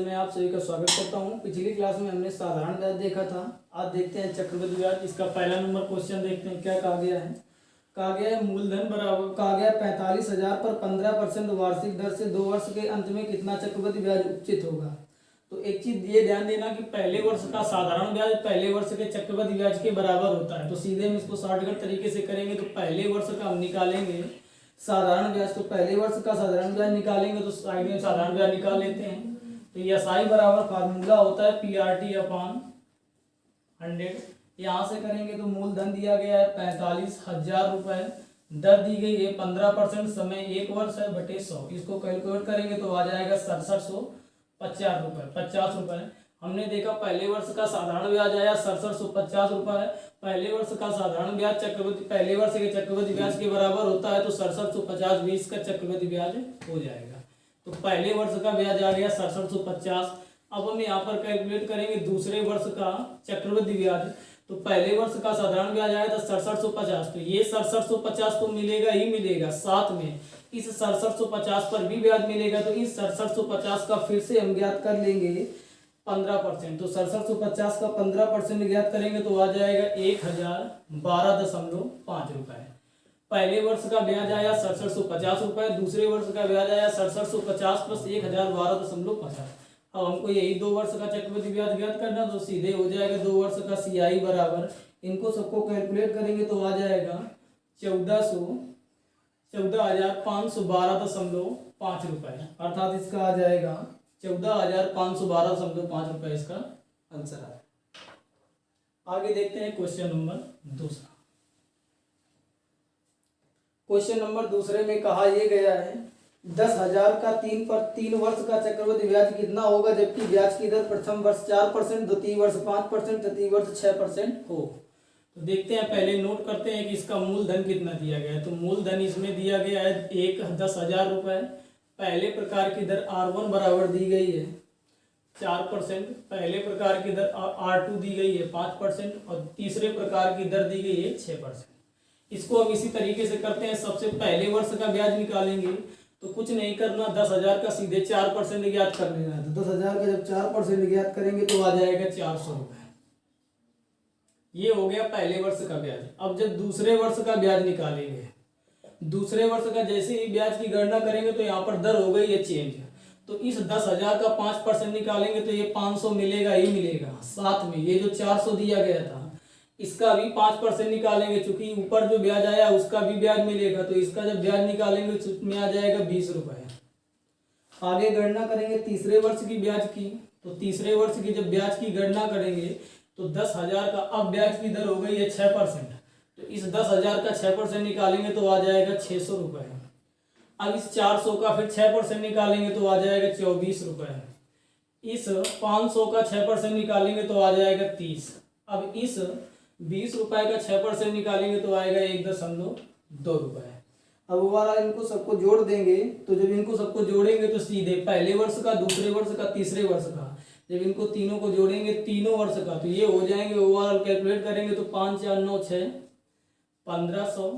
मैं आप सभी का स्वागत करता हूं। पिछली क्लास में हमने साधारण ब्याज देखा था। आज देखते हैं चक्रवृद्धि ब्याज। इसका पहला नंबर क्वेश्चन देखते हैं क्या कहा गया है। कहा गया है मूलधन बराबर, कहा गया 45,000 पर 15% वार्षिक दर से 2 वर्ष के अंत में कितना चक्रवृद्धि ब्याज उपचित होगा। तो एक चीज ये ध्यान देना कि पहले वर्ष का साधारण ब्याज पहले वर्ष के चक्रवृद्धि ब्याज के बराबर होता है। तो सीधे हम इसको शॉर्टकट तरीके से करेंगे तो पहले वर्ष का हम निकालेंगे साधारण ब्याज, तो पहले वर्ष का साधारण ब्याज निकालेंगे तो साइड में साधारण ब्याज निकाल लेते हैं। तो एसआई बराबर फार्मूला होता है PRT अपॉन 100। यहाँ से करेंगे तो मूलधन दिया गया है 45,000 रुपए, दर दी गई है 15%, समय 1 वर्ष है बटे 100। इसको कैलकुलेट करेंगे तो आ जाएगा 6750 रुपए, 50 रुपए। हमने देखा पहले वर्ष का साधारण ब्याज आया 6750 रुपए। पहले वर्ष का साधारण ब्याज चक्रवृद्धि पहले वर्ष के चक्रवृद्धि ब्याज के बराबर होता है, तो 6750 20 का चक्रवृद्धि ब्याज हो जाएगा। तो पहले वर्ष का ब्याज आ गया 6750। अब हम यहाँ पर कैलकुलेट करेंगे दूसरे वर्ष का चक्रवृद्धि ब्याज। तो पहले वर्ष का साधारण ब्याज आया था 6750, तो ये 6750 तो मिलेगा ही मिलेगा, साथ में इस 6750 पर भी ब्याज मिलेगा। तो इस 6750 का फिर से हम ज्ञात कर लेंगे 15%। तो 6750 का 15% ज्ञात करेंगे तो आ जाएगा 1012.5 रुपए। पहले वर्ष का ब्याज आया 6750 रुपए, दूसरे वर्ष का ब्याज आया 6750 प्लस 1012.50। अब हमको यही 2 वर्ष का चक्रवृद्धि ब्याज ज्ञात करना, तो सीधे हो जाएगा 2 वर्ष का CI बराबर, इनको सबको कैलकुलेट करेंगे तो आ जाएगा 14,512.5 रुपए, अर्थात इसका आ जाएगा 14,512.5 रुपए इसका आंसर है। आगे देखते हैं क्वेश्चन नंबर दूसरा। क्वेश्चन नंबर दूसरे में कहा यह गया है 10,000 का 3 वर्ष का चक्रवृद्धि ब्याज कितना होगा, जबकि ब्याज की दर प्रथम वर्ष 4%, द्वितीय वर्ष 5%, तृतीय वर्ष 6% हो। तो देखते हैं, पहले नोट करते हैं कि इसका मूलधन कितना दिया गया है। तो मूलधन इसमें दिया गया है 10,000 रुपए। पहले प्रकार की दर R1 बराबर दी गई है 4%, पहले प्रकार की दर R2 दी गई है 5% और तीसरे प्रकार की दर दी गई है 6%। इसको हम इसी तरीके से करते हैं। सबसे पहले वर्ष का ब्याज निकालेंगे तो कुछ नहीं करना, 10,000 का सीधे 4% ज्ञात कर लेना है। तो 10,000 का जब 4% ज्ञात करेंगे तो आ जाएगा 400 रुपए। ये हो गया पहले वर्ष का ब्याज। अब जब दूसरे वर्ष का ब्याज निकालेंगे, दूसरे वर्ष का जैसे ही ब्याज की गणना करेंगे तो यहाँ पर दर हो गई है चेंज। तो इस 10,000 का 5% निकालेंगे तो ये 500 मिलेगा ही मिलेगा। साथ में ये जो 400 दिया गया था इसका भी 5% निकालेंगे, क्योंकि ऊपर जो ब्याज आया उसका भी ब्याज मिलेगा। तो इसका जब ब्याज निकालेंगे तो उसमें आ जाएगा 20 रुपए। आगे गणना करेंगे तीसरे वर्ष की ब्याज की। तो तीसरे वर्ष की जब ब्याज की गणना करेंगे तो 10,000 का अब ब्याज की दर हो गई है 6%। तो इस 10,000 का 6% निकालेंगे तो आ जाएगा 600 रुपए। अब इस 400 का फिर 6% निकालेंगे तो आ जाएगा 24 रुपए। इस 500 का 6% निकालेंगे तो आ जाएगा 30। अब इस 20 रुपए का 6% निकालेंगे तो आएगा 1.2 रुपए। अब वाला इनको सबको जोड़ देंगे, तो जब इनको सबको जोड़ेंगे तो सीधे पहले वर्ष का, दूसरे वर्ष का, तीसरे वर्ष का, जब इनको तीनों को जोड़ेंगे तीनों वर्ष का, तो ये हो जाएंगे ओवरऑल कैलकुलेट करेंगे तो 5 4 9 6 1500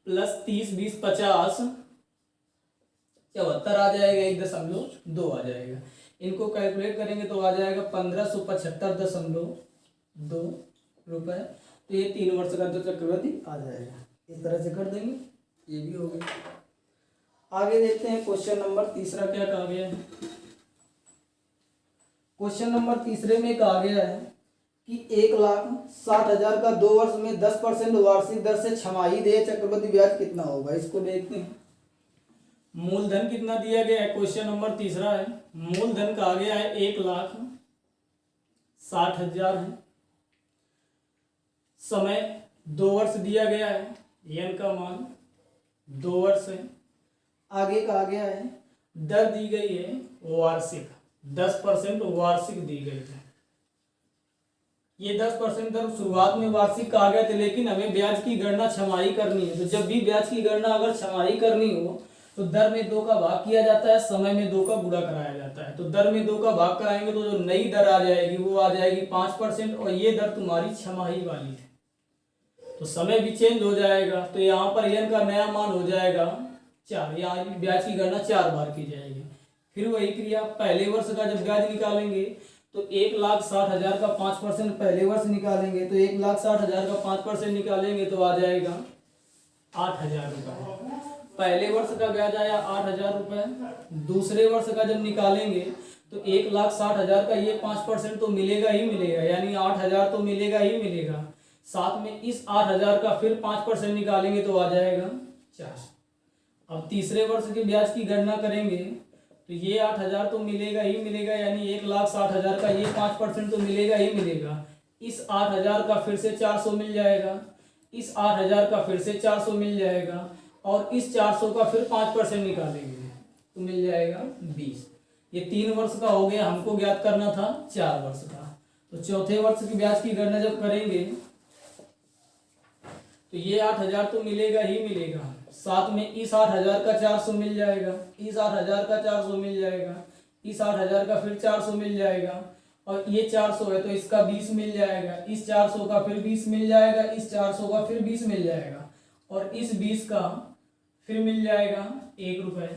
प्लस 30 20 50 74 आ जाएगा, 1.2 आ जाएगा। इनको कैलकुलेट करेंगे तो आ जाएगा 1575.2 रुपए। तो ये 3 वर्ष का जो चक्रवृद्धि आ जाएगा। इस तरह से कर देंगे, ये भी हो गया। आगे देखते हैं क्वेश्चन नंबर तीसरा क्या कहा गया है। क्वेश्चन नंबर तीसरे में कहा गया है कि 1,60,000 का 2 वर्ष में 10% वार्षिक दर से छमाही देय चक्रवृद्धि ब्याज कितना होगा। इसको देखते हैं। मूलधन कितना दिया गया है, क्वेश्चन नंबर तीसरा है। मूलधन कहा गया है 1,60,000 है। समय 2 वर्ष दिया गया है, n का मान 2 वर्ष है। आगे कहा गया है दर दी गई है वार्षिक, 10% वार्षिक दी गई है। ये 10% दर शुरुआत में वार्षिक कहा गया था, लेकिन हमें ब्याज की गणना छमाही करनी है। तो जब भी ब्याज की गणना अगर छमाही करनी हो तो दर में 2 का भाग किया जाता है, समय में 2 का गुणा कराया जाता है। तो दर में 2 का भाग कराएंगे तो जो नई दर आ जाएगी वो आ जाएगी 5%, और ये दर तुम्हारी छमाही वाली है। तो समय भी चेंज हो जाएगा। तो यहाँ पर n का नया मान हो जाएगा 4, यहाँ ब्याज की गणना 4 बार की जाएगी। फिर वही क्रिया, पहले वर्ष का जब ब्याज निकालेंगे तो 1,60,000 का 5% पहले वर्ष निकालेंगे तो 1,60,000 का 5% निकालेंगे तो आ जाएगा 8,000 रुपये। पहले वर्ष का ब्याज आया 8,000 रुपये। दूसरे वर्ष का जब निकालेंगे तो 1,60,000 का ये 5% तो मिलेगा ही मिलेगा, यानी 8,000 तो मिलेगा ही मिलेगा। साथ में इस 8,000 का फिर 5% निकालेंगे तो आ जाएगा 400। अब तीसरे वर्ष के ब्याज की गणना करेंगे तो ये 8,000 तो मिलेगा ही मिलेगा, यानी 1,60,000 का ये 5% तो मिलेगा ही मिलेगा। इस 8,000 का फिर से 400 मिल जाएगा, इस 8,000 का फिर से 400 मिल जाएगा, और इस 400 का फिर 5% निकालेंगे तो मिल जाएगा 20। ये 3 वर्ष का हो गया, हमको ज्ञात करना था 4 वर्ष का। तो चौथे वर्ष की ब्याज की गणना जब करेंगे तो ये 8,000 तो मिलेगा ही मिलेगा, साथ में इस 8,000 का 400 मिल जाएगा, इस 8,000 का 400 मिल जाएगा, इस 8,000 का फिर 400 मिल जाएगा, और ये 400 है तो इसका 20 मिल जाएगा, इस 400 का फिर 20 मिल जाएगा, इस 400 का फिर 20 मिल जाएगा, और इस 20 का फिर मिल जाएगा 1 रुपये।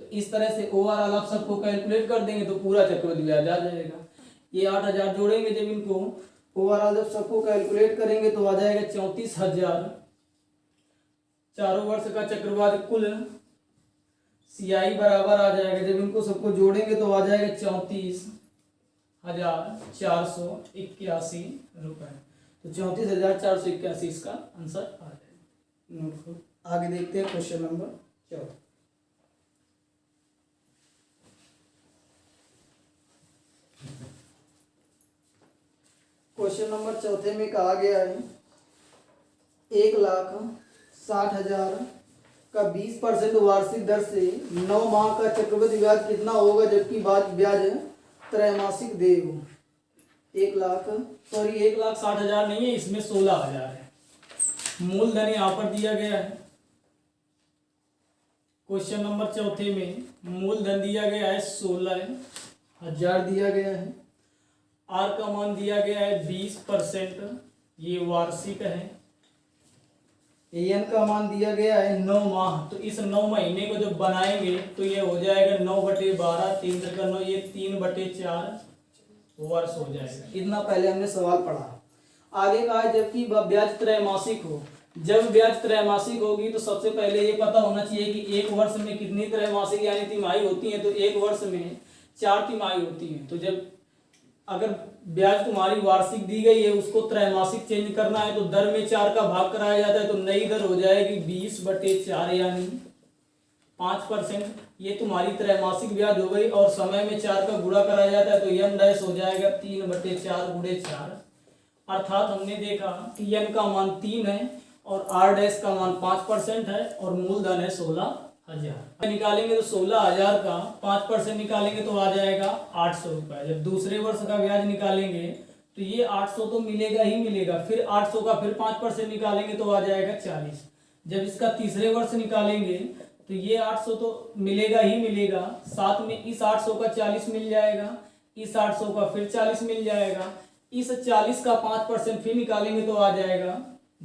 तो इस तरह से ओवरऑल आप सबको कैलकुलेट कर देंगे तो पूरा चक्रवृद्धि ब्याज आ जाएगा। ये 8,000 जोड़ेंगे जब इनको ओवरऑल जब सबको कैलकुलेट करेंगे तो आ जाएगा 34,000। चारों वर्ष का चक्रवात कुल CI बराबर आ जाएगा, जब इनको सबको जोड़ेंगे तो आ जाएगा 34,481 रुपये। तो 34,481 इसका आंसर आ जाएगा। नोट करो। आगे देखते हैं क्वेश्चन नंबर 14। क्वेश्चन नंबर 14 में कहा गया है 1,60,000 का 20% वार्षिक दर से 9 माह का चक्रवृद्धि ब्याज कितना होगा जबकि ब्याज त्रैमासिक देय हो। 1,60,000 नहीं है, इसमें 16,000 है। मूलधन यहाँ पर दिया गया है। क्वेश्चन नंबर 14 में मूलधन दिया गया है 16,000 दिया गया है। आर का मान दिया गया है 20%, ये वार्षिक है। एन का मान दिया गया है 9 माह, तो इस 9 महीने को जब बनाएंगे तो ये हो जाएगा 9/12, 3 का 9, ये 3/4 वर्ष हो जाएगा। इतना पहले हमने सवाल पढ़ा। आगे का है जबकि ब्याज त्रैमासिक हो। जब ब्याज त्रैमासिक होगी तो सबसे पहले ये पता होना चाहिए कि एक वर्ष में कितनी त्रैमासिक यानी तिमाही होती है। तो एक वर्ष में 4 तिमाही होती है। तो जब अगर ब्याज तुम्हारी वार्षिक दी गई है उसको त्रैमासिक चेंज करना है तो दर में 4 का भाग कराया जाता है, तो नई दर हो जाएगी 20/4 यानी 5%। ये तुम्हारी त्रैमासिक ब्याज हो गई, और समय में 4 का गुणा कराया जाता है तो यम डैश हो जाएगा 3/4 × 4। अर्थात हमने देखा कि यन का मान 3 है और आर डैश का मान 5% है और मूलधन है 16,000। निकालेंगे तो 16,000 का 5% निकालेंगे तो आ जाएगा 800 रुपये। जब दूसरे वर्ष का ब्याज निकालेंगे तो ये 800 तो मिलेगा ही मिलेगा, फिर 800 का फिर 5% निकालेंगे तो आ जाएगा 40। जब इसका तीसरे वर्ष निकालेंगे तो ये 800 तो मिलेगा ही मिलेगा, साथ में इस 800 का 40 मिल जाएगा, इस 800 का फिर 40 मिल जाएगा, इस 40 का 5% फिर निकालेंगे तो आ जाएगा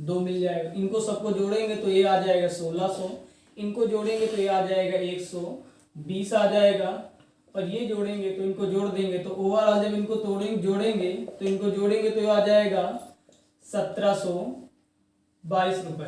2 मिल जाएगा। इनको सबको जोड़ेंगे तो ये आ जाएगा 1600, इनको जोड़ेंगे तो ये आ जाएगा 120 आ जाएगा, और ये जोड़ेंगे तो इनको जोड़ देंगे तो ओवरऑल जब इनको जोड़ेंगे तो इनको जोड़ेंगे तो ये आ जाएगा 1,722 रुपये।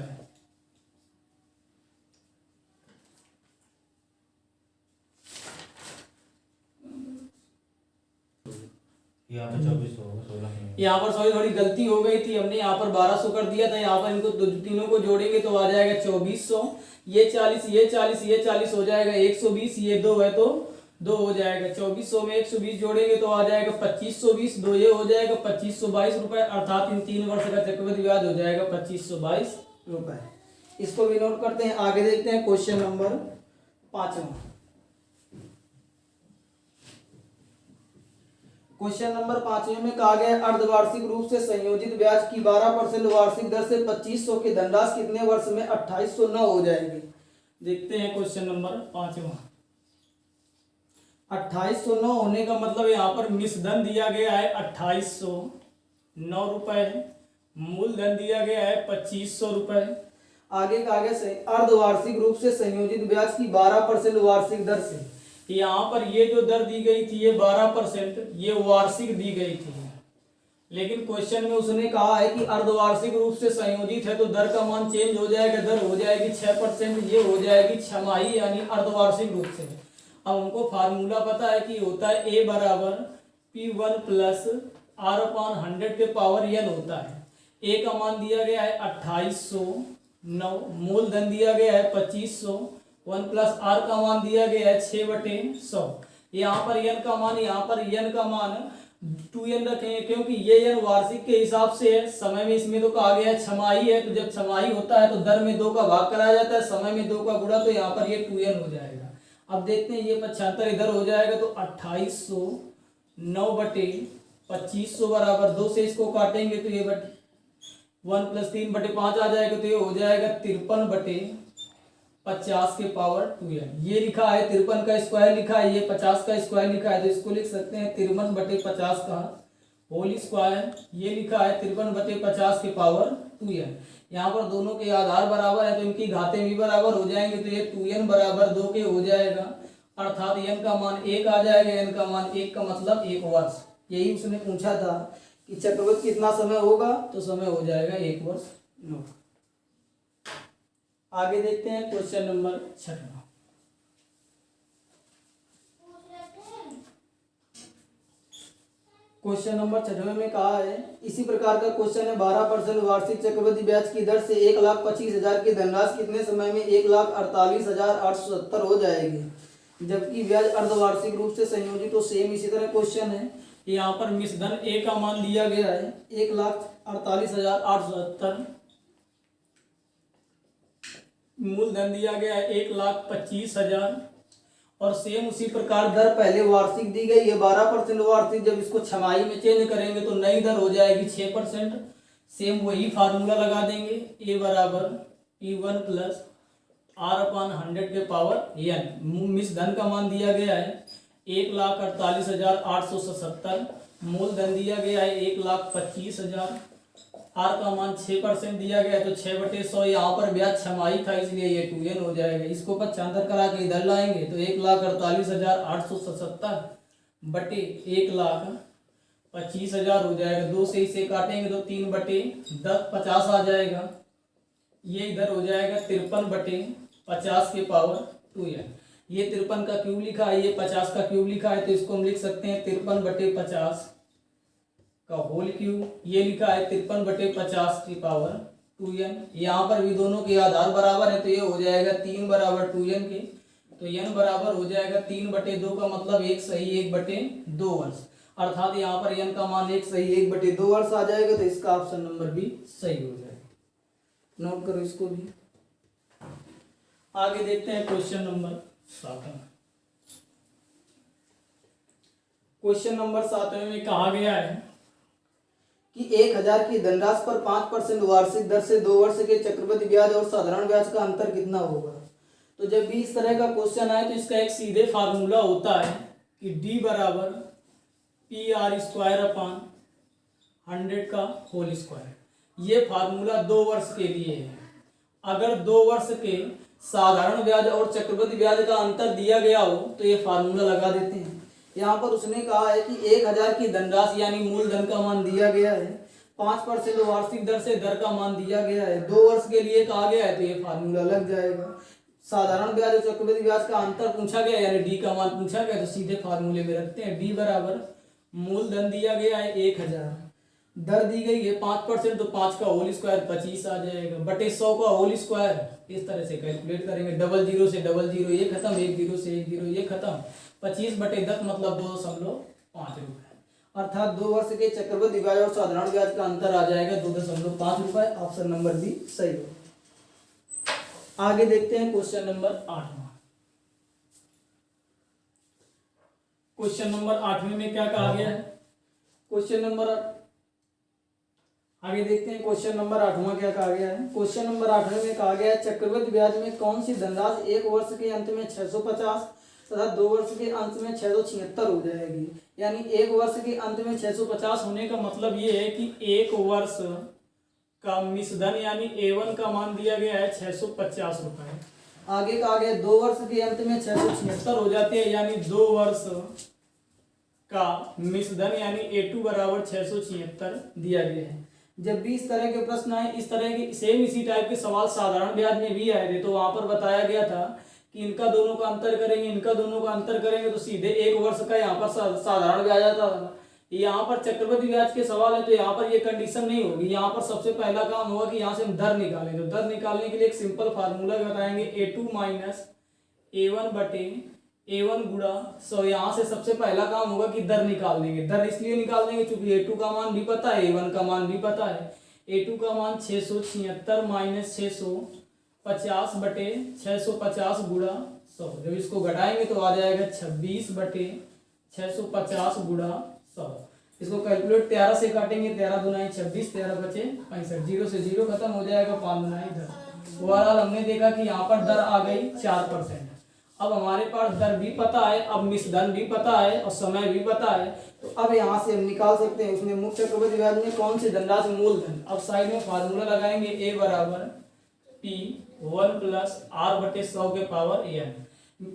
यहाँ पर सॉरी थोड़ी गलती हो गई थी, हमने यहाँ पर 1200 कर दिया था। यहाँ पर इनको तीनों को जोड़ेंगे तो आ जाएगा 2400। ये 40 ये 40 ये 40 हो जाएगा 120, ये 2 है तो 2 हो जाएगा। 2400 में 120 जोड़ेंगे तो आ जाएगा 2520, 2 ये हो जाएगा 2522 रुपये। अर्थात इन 3 वर्ष का चक्रवृद्धि ब्याज हो जाएगा 2522 रुपये। इसको भी नोट करते हैं। आगे देखते हैं क्वेश्चन नंबर 5। क्वेश्चन नंबर 5 में कहा गया अर्धवार्षिक रूप से संयोजित ब्याज की 12% वार्षिक दर से 2500 की धनराशि कितने वर्ष में 2809 हो जाएगी। देखते हैं क्वेश्चन नंबर 5। 2809 होने का मतलब यहाँ पर मिश्रधन दिया गया है 2809 रुपए, मूलधन दिया गया है 2500 रुपए। आगे से अर्धवार्षिक रूप से संयोजित ब्याज की 12% वार्षिक दर से, यहाँ पर ये जो दर दी गई थी ये 12%, ये वार्षिक दी गई थी, लेकिन क्वेश्चन में उसने कहा है कि अर्धवार्षिक रूप से संयोजित है तो दर का मान चेंज हो जाएगा, दर हो जाएगी 6%, ये हो जाएगी छमाही यानी अर्धवार्षिक रूप से। अब हमको फार्मूला पता है कि होता है A बराबर P1 प्लस R अपान 100 के पावर n होता है। A का मान दिया गया है 2809, मूलधन दिया गया है 2500, 1 प्लस R का मान दिया गया है 6/100। यहाँ पर n का मान, यहाँ पर n का मान 2n रखेंगे क्योंकि ये n वार्षिक के हिसाब से है। समय में इसमें तो कहा गया है छमाही है, तो जब छमाही होता है तो दर में 2 का भाग कराया जाता है, समय में 2 का गुणा, तो यहाँ पर ये 2n हो जाएगा। अब देखते हैं ये 75 इधर हो जाएगा तो 2809/2500 बराबर 2 से इसको काटेंगे तो ये 1 + 3/5 आ जाएगा, तो ये हो जाएगा 53/50 के पावर 2n। ये लिखा है 53 का स्क्वायर लिखा है, ये 50 का स्क्वायर लिखा है, तो इसको लिख सकते हैं 53/50 का होल स्क्वायर। ये लिखा है 53/50 के पावर 2n। यहाँ पर दोनों के आधार बराबर है तो इनकी घातें भी बराबर हो जाएंगे, तो ये 2n बराबर 2 के हो जाएगा, अर्थात n का मान 1 आ जाएगा। n का मान 1 का मतलब 1 वर्ष। यही उसने पूछा था कि चक्रवृद्धि कितना समय होगा, तो समय हो जाएगा 1 वर्ष। नो, आगे देखते हैं क्वेश्चन नंबर 6। क्वेश्चन नंबर 6 में कहा है इसी प्रकार का क्वेश्चन है 12% वार्षिक चक्रवृद्धि ब्याज की दर से 1,25,000 की धनराशि कितने समय में 1,48,870 हो जाएगी, जबकि ब्याज अर्धवार्षिक रूप से संयोजित। तो सेम इसी तरह क्वेश्चन है, यहाँ पर मिश्रधन A का मान दिया गया है 1,48,870, मूलधन दिया गया है 1,25,000 और सेम उसी प्रकार दर पहले वार्षिक दी गई है 12% वार्षिक। जब इसको छमाही में चेंज करेंगे तो नई दर हो जाएगी 6%। सेम वही फार्मूला लगा देंगे, A बराबर P1 प्लस R अपान 100 के पावर n। मिश्रधन का मान दिया गया है 1,48,870, मूलधन दिया गया है 1,25,000, R का मान 6% दिया गया है तो 6/100। यहाँ पर ब्याज छमाही था इसलिए ये 2n हो जाएगा। इसको 75 करा के इधर लाएंगे तो 1,48,870 बटे 1,25,000 हो जाएगा। 2 से इसे काटेंगे तो 3/10 आ जाएगा। ये इधर हो जाएगा 53/50 के पावर 2n। ये 53 का क्यूब लिखा है, ये 50 का क्यूब लिखा है, तो इसको हम लिख सकते हैं 53/50 का होल क्यूब। ये लिखा है 53/50 की पावर 2n। यहाँ पर भी दोनों के आधार बराबर है तो ये हो जाएगा 3 बराबर 2n के, तो n बराबर हो जाएगा 3/2 का मतलब 1 सही 1/2 वर्ष, अर्थात यहाँ पर n का मान 1 सही 1/2 वर्ष आ जाएगा। तो इसका ऑप्शन नंबर भी सही हो जाएगा। नोट करो इसको भी। आगे देखते हैं क्वेश्चन नंबर 7। क्वेश्चन नंबर 7 में कहा गया है कि 1,000 की धनराशि पर 5% वार्षिक दर से 2 वर्ष के चक्रवृद्धि ब्याज और साधारण ब्याज का अंतर कितना होगा। तो जब भी इस तरह का क्वेश्चन आए तो इसका एक सीधे फार्मूला होता है कि D बराबर PR² अपान 100 का होल स्क्वायर। ये फार्मूला 2 वर्ष के लिए है। अगर 2 वर्ष के साधारण ब्याज और चक्रवृद्धि ब्याज का अंतर दिया गया हो तो ये फार्मूला लगा देते हैं। यहाँ पर उसने कहा है कि 1,000 की धनराशि यानी मूलधन का मान दिया गया है, 5% वार्षिक दर से दर का मान दिया गया है, 2 वर्ष के लिए कहा गया है तो ये फार्मूला लग जाएगा। साधारण ब्याज और चक्रवृद्धि ब्याज का अंतर पूछा गया यानी डी का मान पूछा गया तो सीधे फार्मूले में रखते हैं। डी बराबर मूलधन दिया गया है 1,000, दर दी गई है 5% तो 5 का होल स्क्वायर 25 आ जाएगा बटे 100 का होल स्क्वायर। इस तरह से कैलकुलेट करेंगे, 00 से 00 ये खत्म, 10 से 10 ये खत्म, 25/10 मतलब 2.5 रुपए, अर्थात 2 वर्ष के चक्रवृद्धि ब्याज और साधारण ब्याज का अंतर आ जाएगा 2.5 रुपए। ऑप्शन नंबर बी सही हो। आगे देखते हैं क्वेश्चन नंबर 8। क्वेश्चन नंबर 8 में क्या कहा गया है। क्वेश्चन नंबर आगे देखते हैं क्वेश्चन नंबर 8वां क्या कहा गया है। क्वेश्चन नंबर 8 में कहा गया है चक्रवृद्धि ब्याज में कौन सी धनराशि 1 वर्ष के अंत में 650 तथा 2 वर्ष के अंत में 676 हो जाएगी। यानी 1 वर्ष के अंत में 650 होने का मतलब ये है कि 1 वर्ष का मिश्रधन यानी A1 का मान दिया गया है 650 रुपए, आगे का आगे 2 वर्ष के अंत में 676 हो जाती है, यानी 2 वर्ष का मिश्रधन यानी A2 बराबर 676 दिया गया है। जब भी इस तरह के प्रश्न आए, इस तरह की सेम इसी टाइप के सवाल साधारण ब्याज में भी आए थे, तो वहां पर बताया गया था कि इनका दोनों का अंतर करेंगे, इनका दोनों का अंतर करेंगे तो सीधे 1 वर्ष का यहाँ पर साधारण ब्याज आता था। यहाँ पर चक्रवृद्धि ब्याज के सवाल है तो यहाँ पर ये कंडीशन नहीं होगी। यहाँ पर सबसे पहला काम होगा कि यहाँ से हम दर निकालें, तो दर निकालने के लिए एक सिंपल फार्मूला बताएंगे, A2 माइनस A1 बटे A1 गुणा 100। यहाँ से सबसे पहला काम होगा कि दर निकाल देंगे। दर इसलिए निकाल देंगे क्योंकि A2 का मान भी पता है, A1 का मान भी पता है। A2 का मान 676 माइनस 650 बटे 650 गुणा 100। जब इसको घटाएंगे तो आ जाएगा 26 बटे 650 गुणा 100। इसको कैलकुलेट 13 से काटेंगे, 13 दुनाई 26, 13 बचे 65, 0 से 0 खत्म हो जाएगा, 5 दुनाई 10। ओवरऑल हमने देखा कि यहाँ पर दर आ गई 4%। अब हमारे पास दर भी पता है, अब मिश्रधन भी पता है और समय भी पता है, तो अब यहाँ से हम निकाल सकते हैं उसमें मुख्य चक्रवृद्धि ब्याज में कौन सी धनराशि मूलधन। अब साइड में फार्मूला लगाएंगे, A बराबर P1 प्लस R बटे 100 के पावर n।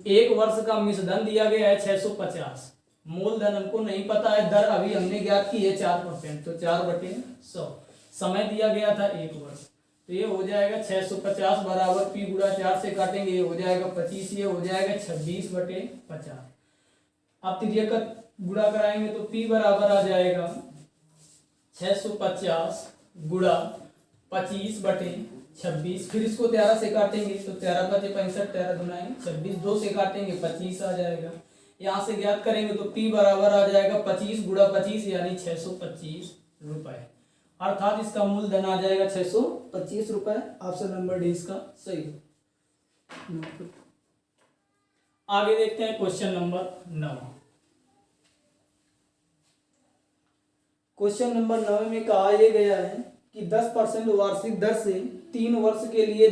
1 वर्ष का मिश्रधन दिया गया है 650, मूलधन हमको नहीं पता है, दर अभी हमने ज्ञात की है 4%, तो 4 बटे 100। समय दिया गया था 1 वर्ष, तो ये हो जाएगा 650 बराबर P गुणा 4 से काटेंगे, ये हो जाएगा 25, ये हो जाएगा 26 बटे 50। अब त्रिज्या का गुणा कराएंगे तो P बराबर आ जाएगा 650 गुणा 25 बटे 26। फिर इसको 13 से काटेंगे तो 13 बचे 65, 13 दुनाई 26, 2 से काटेंगे 25 आ जाएगा। यहाँ से ज्ञात करेंगे तो P बराबर आ जाएगा 25 गुणा 25 यानी 625 रुपए। अर्थात इसका मूलधन आ जाएगा 625 रुपए। ऑप्शन नंबर डी इसका सही। आगे देखते हैं क्वेश्चन नंबर 9। क्वेश्चन नंबर 9 में कहा यह गया है कि 10% वार्षिक दर से 3 वर्ष के लिए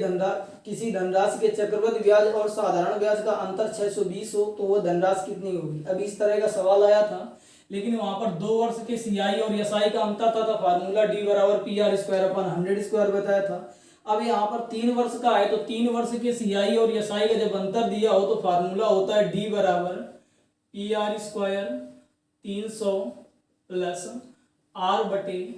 किसी धनराशि के चक्रवृद्धि ब्याज और साधारण ब्याज का अंतर 620 हो तो वह धनराशि कितनी होगी। अभी इस तरह का सवाल आया था, लेकिन वहां पर 2 वर्ष के CI और SI का अंतर था, तो फार्मूला D बराबर PR स्क्वायर अपन 100 स्क्वायर बताया था। अब यहाँ पर 3 वर्ष का है तो 3 वर्ष के CI और SI का जब अंतर दिया हो तो फार्मूला होता है D बराबर PR स्क्वायर 300 प्लस R बटे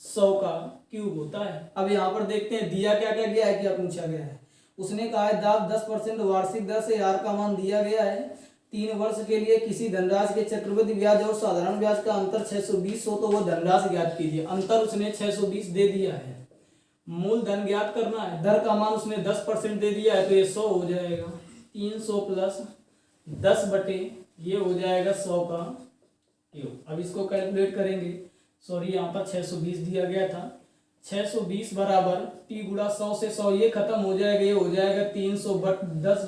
100 का क्यूब होता है। अब यहाँ पर देखते हैं दिया क्या क्या गया है, क्या पूछा गया है। उसने कहा है 10% वार्षिक दर से R का मान दिया गया है, 3 वर्ष के लिए किसी धनराशि के चक्रवृद्धि ब्याज और साधारण ब्याज का अंतर 620 हो तो वह धनराशि ज्ञात कीजिए। अंतर उसने 620 दे दिया है, मूलधन ज्ञात करना है, दर का मान उसने 10% दे दिया है तो ये 100 हो जाएगा। 300 प्लस 10 बटे ये हो जाएगा 100 का क्यूब। अब इसको कैलकुलेट करेंगे, सॉरी यहाँ पर 620 दिया गया था, 620 बराबर P गुणा 100 से 100 ये खत्म हो जाएगा, ये हो जाएगा 310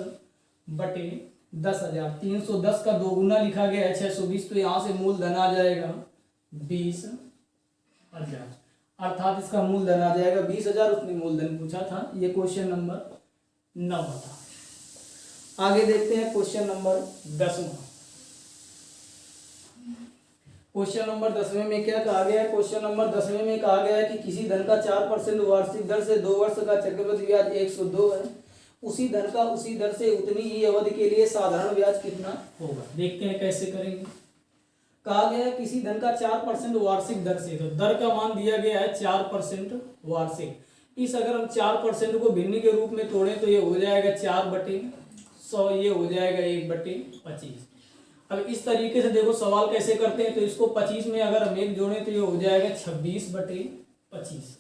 बटे 10,000। 310 का 2 गुना लिखा गया है 620, तो यहाँ से मूलधन आ जाएगा 20,000। अर्थात इसका मूलधन आ जाएगा 20,000। उसने मूलधन पूछा था। ये क्वेश्चन नंबर 9 था। आगे देखते हैं क्वेश्चन नंबर 10। क्वेश्चन नंबर 10वें में क्या कहा गया है। क्वेश्चन नंबर 10वें में कहा गया है कि किसी धन का 4% वार्षिक दर से 2 वर्ष का चक्रवृद्धि ब्याज 102 है, उसी धन का उसी दर से उतनी ही अवधि के लिए साधारण ब्याज कितना होगा। देखते हैं कैसे करेंगे। कहा गया है किसी धन का 4% वार्षिक दर से, तो दर का मान दिया गया है 4% वार्षिक। इस अगर हम 4% को भिन्न के रूप में तोड़ें तो ये हो जाएगा 4/100, ये हो जाएगा 1/25। अब इस तरीके से देखो सवाल कैसे करते हैं, तो इसको 25 में अगर हम 1 जोड़ें तो ये हो जाएगा 26/25।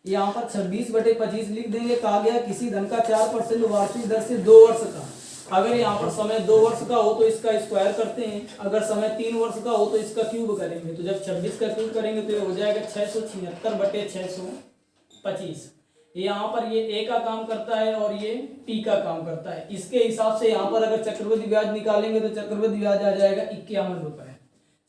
यहाँ पर 26/25 लिख देंगे। कहा गया किसी धन का 4% वार्षिक दर से 2 वर्ष का, अगर यहाँ पर समय 2 वर्ष का हो तो इसका स्क्वायर करते हैं, अगर समय 3 वर्ष का हो तो इसका क्यूब करेंगे। तो जब 26 का क्यूब करेंगे तो ये हो जाएगा 676/625। यहाँ पर ये A का काम करता है और ये P का काम करता है। इसके हिसाब से यहाँ पर अगर चक्रवृद्धि ब्याज निकालेंगे तो चक्रवृद्धि ब्याज आ जाएगा 51 रुपए।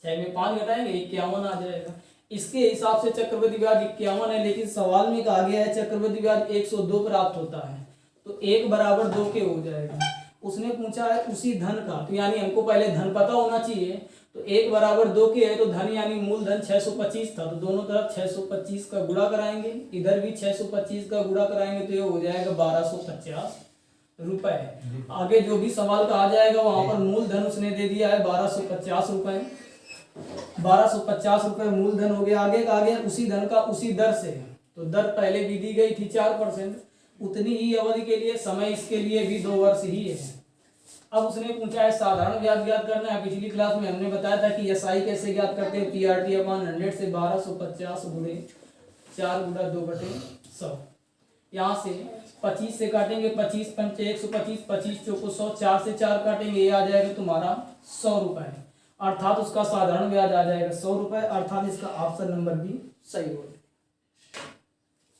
6 में 5 घटाएंगे 51 आ जाएगा। इसके हिसाब से चक्रवृद्धि ब्याज 51 है, लेकिन सवाल में कहा गया है चक्रवृद्धि ब्याज 102 प्राप्त होता है, तो 1 बराबर 2 के हो जाएगा। उसने पूछा है उसी धन का, तो यानी हमको पहले धन पता होना चाहिए, तो 1 बराबर 2 के है तो धन यानी मूलधन 625 था, तो दोनों तरफ 625 का गुणा कराएंगे, इधर भी 625 का गुणा कराएंगे तो ये हो जाएगा 1250 रुपए। आगे जो भी सवाल का आ जाएगा वहां पर मूलधन उसने दे दिया है 1250 रुपए। 1250 रुपए मूलधन हो गया। आगे उसी धन का उसी दर से, तो दर पहले भी दी गई थी 4%, उतनी ही अवधि के लिए समय इसके लिए भी 2 वर्ष ही है। अब उसने पूछा है साधारण ब्याज ज्ञात करना है। पिछली क्लास में हमने बताया था कि एसआई कैसे ज्ञात करते हैं, पीआरटी अपॉन 100 से 1250 गुणे 4 गुणा 2/100। यहाँ से 25 से काटेंगे, 25 पंचे 125, 25 चौको 100, 4 से 4 काटेंगे, ये आ जाएगा तुम्हारा 100 रुपए, अर्थात उसका साधारण ब्याज आ जाएगा 100 रुपए, अर्थात इसका ऑप्शन नंबर भी सही होगा।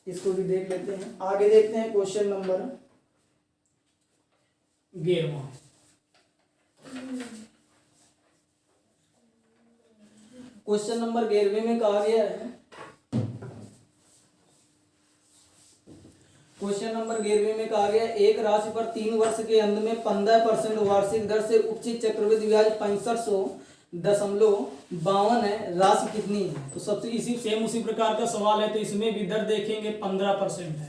इसको भी देख लेते हैं। आगे देखते हैं क्वेश्चन नंबर 11। क्वेश्चन नंबर 11 में कहा गया है, क्वेश्चन नंबर 11 में कहा गया एक राशि पर 3 वर्ष के अंत में 15% वार्षिक दर से उपचित चक्रवृद्धि ब्याज 6500.52 है, राशि कितनी है। तो सबसे उसी प्रकार का सवाल है, तो इसमें भी दर देखेंगे 15% है।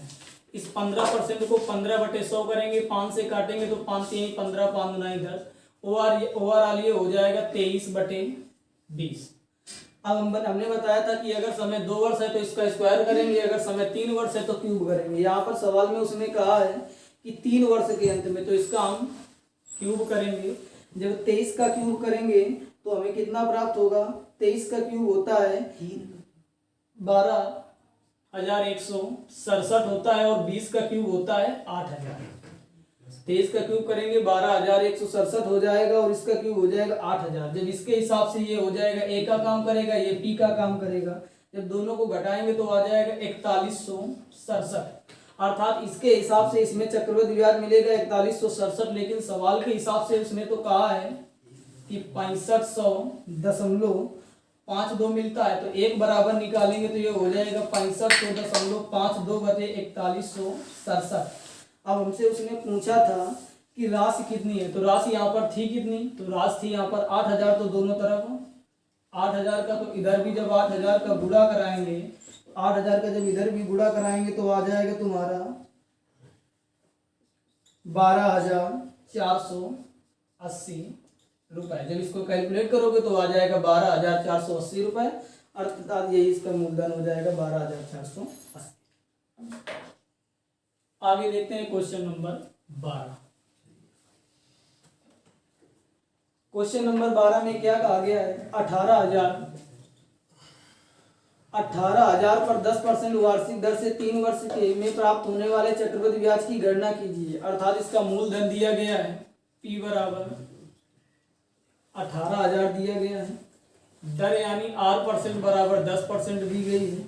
इस 15% को 15/100 करेंगे, 5 से काटेंगे तो 5 3 15, 5 9 10, ओवरऑल ये हो जाएगा 23/20। अब हमने बताया था कि अगर समय 2 वर्ष है तो इसका स्क्वायर करेंगे, अगर समय 3 वर्ष है तो क्यूब करेंगे। यहाँ पर सवाल में उसने कहा है कि 3 वर्ष के अंत में, तो इसका हम क्यूब करेंगे। जब 23 का क्यूब करेंगे तो हमें कितना प्राप्त होगा। 23 का क्यूब होता है 12,167 होता है, और 20 का क्यूब होता है 8,000। 23 का क्यूब करेंगे 12,167 हो जाएगा, और इसका क्यूब हो जाएगा 8,000। जब इसके हिसाब से ये हो जाएगा, ए का काम करेगा, ये पी का काम करेगा, जब दोनों को घटाएंगे तो आ जाएगा 4167, अर्थात इसके हिसाब से इसमें चक्रवृद्धि ब्याज मिलेगा 4167। लेकिन सवाल के हिसाब से उसने तो कहा है कि 6500.52 मिलता है, तो एक बराबर निकालेंगे तो ये हो जाएगा 6500.52 अब हमसे उसने पूछा था कि राशि कितनी है, तो राशि यहाँ पर थी कितनी, तो राशि थी यहाँ पर 8,000। तो दोनों तरफ 8,000 का, तो इधर भी जब 8,000 का गुणा कराएंगे, 8,000 का जब इधर भी गुणा कराएंगे तो आ जाएगा तुम्हारा 12,480 रुपए। जब इसको कैलकुलेट करोगे तो आ जाएगा 12,480 रुपए, अर्थात यही इसका मूलधन हो जाएगा 12,480। आगे देखते हैं क्वेश्चन नंबर 12। क्वेश्चन नंबर 12 में क्या कहा गया है, 18,000 पर 10% वार्षिक दर से 3 वर्ष के में प्राप्त होने वाले चक्रवृद्धि ब्याज की गणना कीजिए, अर्थात इसका मूलधन दिया गया है P बराबर 18,000 दिया गया है, दर यानी R% बराबर 10% दी गई है,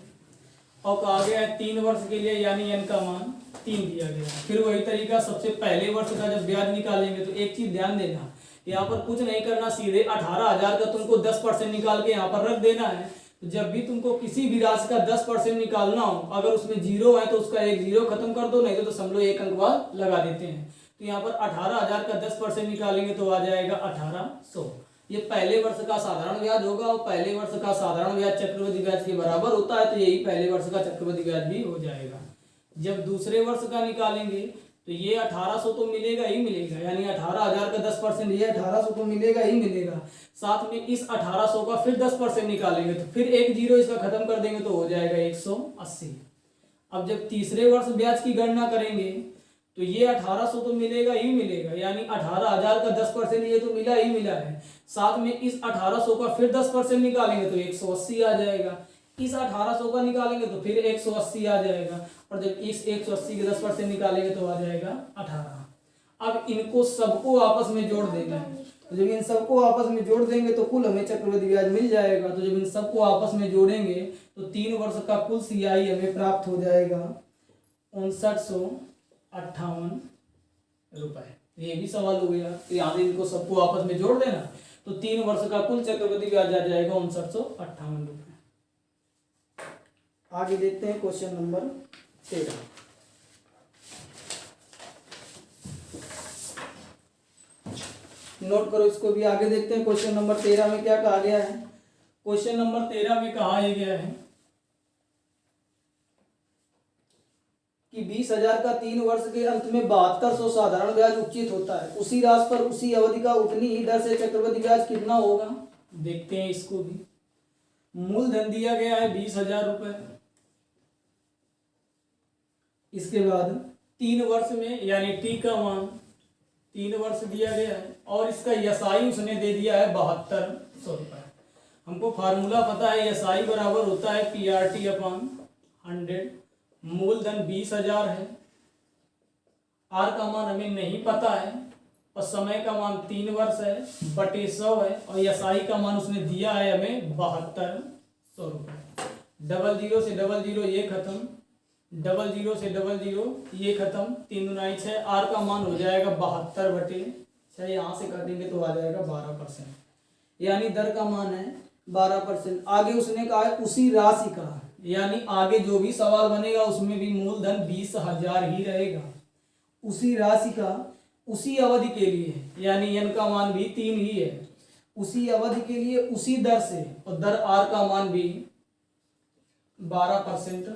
और कहा गया है 3 वर्ष के लिए, यानी n का मान 3 दिया गया है। फिर वही तरीका, सबसे पहले वर्ष का जब ब्याज निकालेंगे तो एक चीज ध्यान देना, यहाँ पर कुछ नहीं करना, सीधे 18,000 का तुमको 10% निकाल के यहाँ पर रख देना है। तो जब भी तुमको किसी भी राशि का 10% निकालना हो, अगर उसमें 0 है तो उसका एक 0 खत्म कर दो, नहीं तो समझ लो एक अंक बाद लगा देते हैं। तो यहाँ पर 18,000 का 10% निकालेंगे तो आ जाएगा 1,800। ये पहले वर्ष का साधारण ब्याज होगा, और पहले वर्ष का साधारण ब्याज चक्रवृद्धि ब्याज के बराबर होता है, तो यही पहले वर्ष का चक्रवृद्धि ब्याज भी हो जाएगा। जब दूसरे वर्ष का निकालेंगे तो ये 1,800 तो मिलेगा ही मिलेगा, यानी 18,000 का 10%, ये 1,800 तो मिलेगा ही मिलेगा। साथ में इस 1,800 का फिर 10% निकालेंगे तो फिर एक 0 इसका खत्म कर देंगे तो हो जाएगा 180। अब जब तीसरे वर्ष ब्याज की गणना करेंगे तो ये 1,800 तो मिलेगा ही मिलेगा, यानी 18,000 का 10% ये तो मिला ही मिला है। साथ में इस 1,800 का फिर 10% निकालेंगे तो 180 आ जाएगा, इस 1,800 का निकालेंगे तो फिर 180 आ जाएगा, और जब इस 180 के 10% निकालेंगे तो आ जाएगा 18। अब इनको सबको आपस में जोड़ देना है, तो जब इन सबको आपस में जोड़ देंगे तो कुल हमें चक्रवृद्धि ब्याज मिल जाएगा। तो जब इन सबको आपस में जोड़ेंगे तो 3 वर्ष का कुल CI हमें प्राप्त हो जाएगा 5,958 रुपए। ये भी सवाल हो गया, तो यहाँ से इनको सबको आपस में जोड़ देना, तो 3 वर्ष का कुल चक्रवृद्धि ब्याज आ जाएगा 5,958 रुपए। आगे देखते हैं क्वेश्चन नंबर 13। नोट करो इसको भी। आगे देखते हैं क्वेश्चन नंबर 13 में क्या कहा गया है। क्वेश्चन नंबर 13 में कहा गया है कि कि 20,000 का 3 वर्ष के अंत में 7200 साधारण ब्याज उचित होता है, उसी राशि पर उसी अवधि का उतनी ही दर से चक्रवृद्धि ब्याज कितना होगा? देखते हैं इसको भी। मूलधन दिया गया है 20,000 रुपए, इसके बाद 3 वर्ष में यानी टी का मान 3 वर्ष दिया गया है और इसका एसआई उसने दे दिया है 7200 रुपए। हमको फार्मूला पता है, एसआई बराबर होता है पीआरटी अपॉन 100। मूलधन 20,000 है, आर का मान हमें नहीं पता है और समय का मान 3 वर्ष है बटे 100 है और एसआई का मान उसने दिया है हमें 7200 रुपए। 00 से 00 ये खत्म, 00 से 00 ये खत्म, 3 दूनी 6, आर का मान हो जाएगा 72 बटे 6, यहाँ से काटेंगे तो आ जाएगा 12%, यानी दर का मान है 12%। आगे उसने कहा है उसी राशि का, यानी आगे जो भी सवाल बनेगा उसमें भी मूलधन 20,000 ही रहेगा। उसी राशि का उसी अवधि के लिए, यानी एन का मान भी 3 ही है, उसी अवधि के लिए उसी दर से, और दर आर का मान भी 12%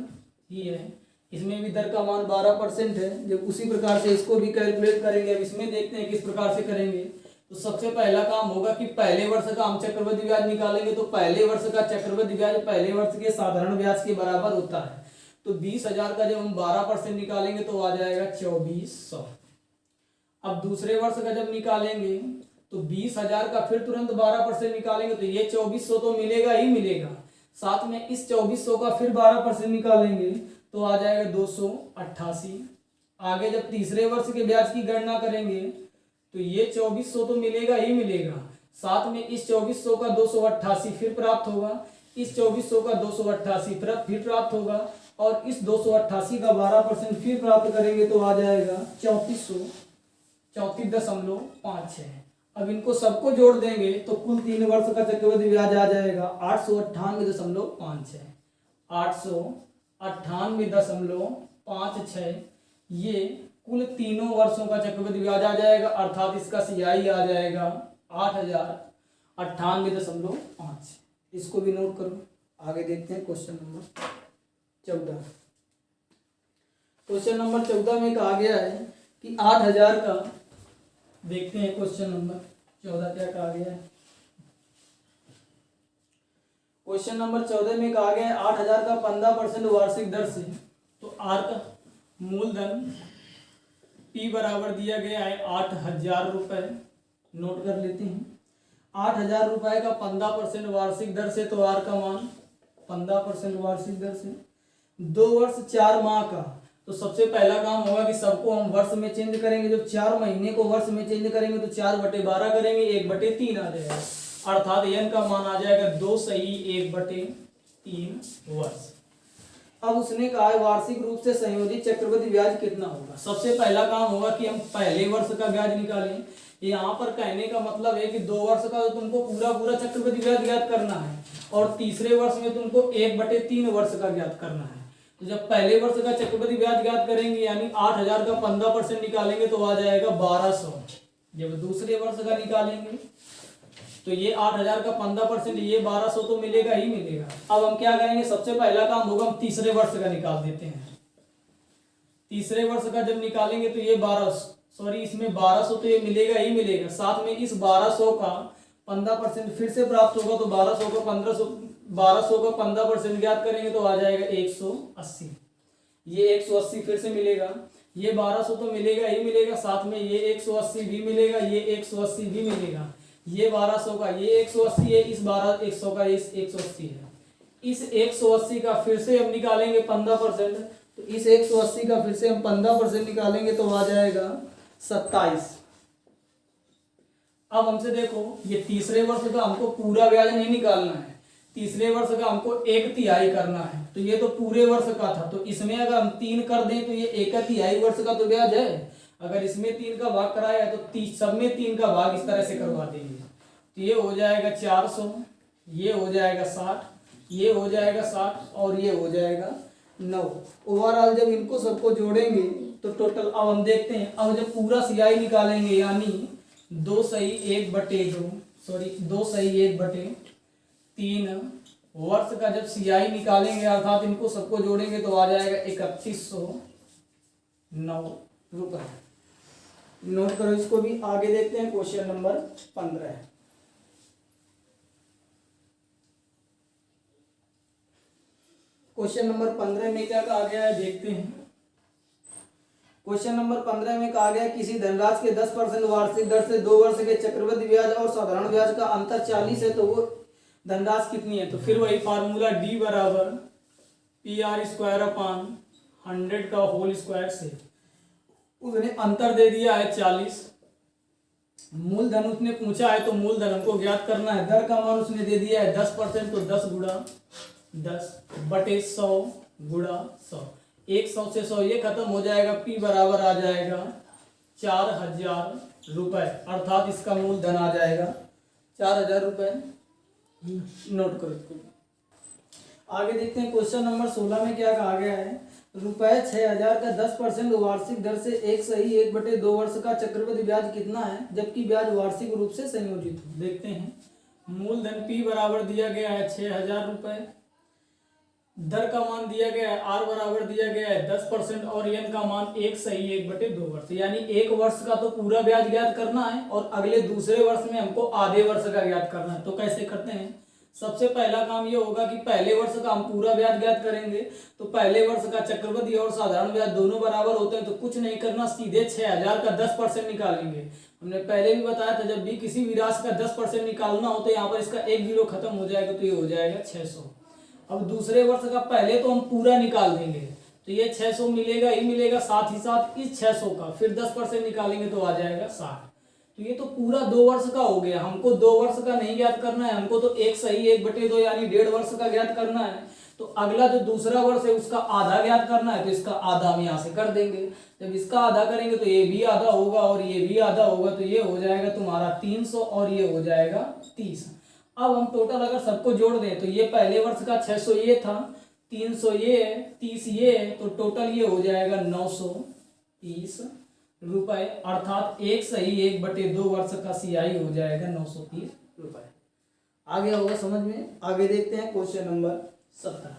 ही है, इसमें भी दर का मान 12% है। जब उसी प्रकार से इसको भी कैलकुलेट करेंगे। अब इसमें देखते हैं किस प्रकार से करेंगे। तो सबसे पहला काम होगा कि पहले वर्ष का हम चक्रवृद्धि ब्याज निकालेंगे, तो पहले वर्ष का चक्रवृद्धि ब्याज पहले वर्ष के साधारण ब्याज के बराबर होता है। तो 20,000 का जब हम 12% निकालेंगे तो आ जाएगा 2400। अब दूसरे वर्ष का जब निकालेंगे तो 20,000 का फिर तुरंत 12% निकालेंगे तो ये 2400 तो मिलेगा ही मिलेगा, साथ में इस 2400 का फिर 12% निकालेंगे तो आ जाएगा 288। आगे जब तीसरे वर्ष के ब्याज की गणना करेंगे तो ये 2400 तो मिलेगा ही मिलेगा, साथ में इस 2400 का 288 फिर प्राप्त होगा, इस 2400 का 288 फिर प्राप्त होगा और इस 288 का 12% फिर प्राप्त करेंगे तो आ जाएगा 3434.56। अब इनको सबको जोड़ देंगे तो कुल 3 वर्ष का चक्रवृद्धि ब्याज आ जाएगा 898.56। 898.56 ये कुल तीनों वर्षों का चक्रवृद्धि ब्याज आ जाएगा, अर्थात इसका सीआई आ जाएगा 8,098.5। इसको भी नोट करो। आगे देखते हैं क्वेश्चन नंबर 14। क्वेश्चन नंबर 14 में कहा गया है कि 8,000 का, देखते हैं क्वेश्चन नंबर 14 क्या कहा गया है। क्वेश्चन नंबर 14 में कहा गया है 8,000 का 15% वार्षिक दर से, तो आर का मूलधन पी बराबर दिया गया है 8,000 रुपए, नोट कर लेते हैं। 8,000 रुपए का 15% वार्षिक दर से, तो आर का मान 15% वार्षिक दर से 2 वर्ष 4 माह का। तो सबसे पहला काम होगा कि सबको हम वर्ष में चेंज करेंगे। जब 4 महीने को वर्ष में चेंज करेंगे तो 4/12 करेंगे, 1/3 आ जाएगा, अर्थात एन का मान आ जाएगा 2 सही 1/3 वर्ष। अब उसने कहा है वार्षिक रूप से संयोजित चक्रवृद्धि ब्याज कितना होगा। सबसे पहला काम होगा कि हम पहले वर्ष का ब्याज निकालें। यहाँ पर कहने का मतलब है कि 2 वर्ष का तो तुमको पूरा चक्रवृद्धि ब्याज ज्ञात करना है और तीसरे वर्ष में तुमको 1/3 वर्ष का ज्ञात करना है। तो जब पहले वर्ष का चक्रवृद्धि ब्याज ज्ञात करेंगे यानी 8,000 का 15% निकालेंगे तो आ जाएगा 1200। जब दूसरे वर्ष का निकालेंगे तो ये 8,000 का 15%, ये 1200 तो मिलेगा ही मिलेगा। अब हम क्या करेंगे, सबसे पहला काम होगा हम तीसरे वर्ष का निकाल देते हैं। तीसरे वर्ष का जब निकालेंगे तो ये इसमें 1200 तो ये मिलेगा ही मिलेगा, साथ में इस 1200 का 15% फिर से प्राप्त होगा तो 1200 का 15% ज्ञात करेंगे तो आ जाएगा 180। ये 180 फिर से मिलेगा, ये 1200 तो मिलेगा ही मिलेगा, साथ में ये 180 भी मिलेगा, ये 180 भी मिलेगा, ये 1200 का ये 180 है, इस 100 का इस 180 है। इस 180 का फिर से हम निकालेंगे 15%, तो इस 180 का फिर से हम 15% निकालेंगे तो आ जाएगा 27। अब हमसे देखो, ये तीसरे वर्ष का हमको पूरा ब्याज नहीं निकालना है, तीसरे वर्ष का हमको 1/3 करना है। तो ये तो पूरे वर्ष का था, तो इसमें अगर हम 3 कर दें तो ये 1/3 वर्ष का तो ब्याज है। अगर इसमें 3 का भाग कराया है तो सब में 3 का भाग इस तरह से करवा देंगे। तो ये हो जाएगा 400, ये हो जाएगा 60, ये हो जाएगा 60 और ये हो जाएगा 9। ओवरऑल जब इनको सबको जोड़ेंगे तो टोटल, अब हम देखते हैं, अब जब पूरा सीआई निकालेंगे यानी 2 सही 1/3 वर्ष का जब सीआई निकालेंगे अर्थात इनको सबको जोड़ेंगे तो आ जाएगा 3100 9 रुपए। नोट करो इसको भी। आगे देखते हैं क्वेश्चन नंबर 15। क्वेश्चन नंबर 15 में क्या कहा गया है देखते हैं। क्वेश्चन नंबर 15 में कहा गया है किसी धनराशि के 10% वार्षिक दर से 2 वर्ष के चक्रवृद्धि ब्याज और साधारण ब्याज का अंतर 40 है, तो वो धनराशि कितनी है। तो फिर वही फार्मूला D बराबर PR² का होल स्क्वायर से उसने अंतर दे दिया है 40। मूलधन उसने पूछा है तो मूलधन हमको ज्ञात करना है। दर का मान उसने दे दिया है 10%, तो 10 गुणा 10 बटे 100 गुणा 100। 100 से 100 ये खत्म हो जाएगा। P बराबर आ जाएगा 4000 रुपए, अर्थात इसका मूलधन आ जाएगा 4000 रुपए। नोट करो इसको। आगे देखते हैं क्वेश्चन नंबर 16 में क्या कहा गया है। रुपए 6000 का 10% वार्षिक दर से 1/2 वर्ष का चक्रवृद्धि ब्याज कितना है, जबकि ब्याज वार्षिक रूप से संयोजित हो। देखते हैं। मूलधन P बराबर दिया गया है 6000 रुपए, दर का मान दिया गया है R बराबर दिया गया है 10% और N का मान 1/2 वर्ष, यानी 1 वर्ष का तो पूरा ब्याज ज्ञात करना है और अगले दूसरे वर्ष में हमको आधे वर्ष का ज्ञात करना है। तो कैसे करते हैं। सबसे पहला काम ये होगा कि पहले वर्ष का हम पूरा ब्याज ज्ञात करेंगे। तो पहले वर्ष का चक्रवृद्धि और साधारण ब्याज दोनों बराबर होते हैं, तो कुछ नहीं करना, सीधे 6000 का 10% निकालेंगे। हमने पहले भी बताया था जब भी किसी भी राशि का 10% निकालना हो तो यहाँ पर इसका 1 जीरो खत्म हो जाएगा, तो ये हो जाएगा 600। अब दूसरे वर्ष का पहले तो हम पूरा निकाल देंगे, तो ये 600 मिलेगा ही मिलेगा, साथ ही साथ इस 600 का फिर 10% निकालेंगे तो आ जाएगा 60। तो ये तो पूरा 2 वर्ष का हो गया। हमको 2 वर्ष का नहीं ज्ञात करना है, हमको तो 1/2 यानी 1.5 वर्ष का ज्ञात करना है। तो अगला जो दूसरा वर्ष है उसका आधा ज्ञात करना है, तो इसका आधा हम यहाँ से कर देंगे। जब इसका आधा करेंगे तो ये भी आधा होगा और ये भी आधा होगा, तो ये हो जाएगा तुम्हारा 300 और ये हो जाएगा 30। अब हम टोटल अगर सबको जोड़ दें तो ये पहले वर्ष का 600 ये था, 300 ये है, 30 ये है, तो टोटल ये हो जाएगा 930 रुपए, अर्थात 1/2 वर्ष का CI हो जाएगा 930 रुपए। आ गया होगा समझ में। आगे देखते हैं क्वेश्चन नंबर 17।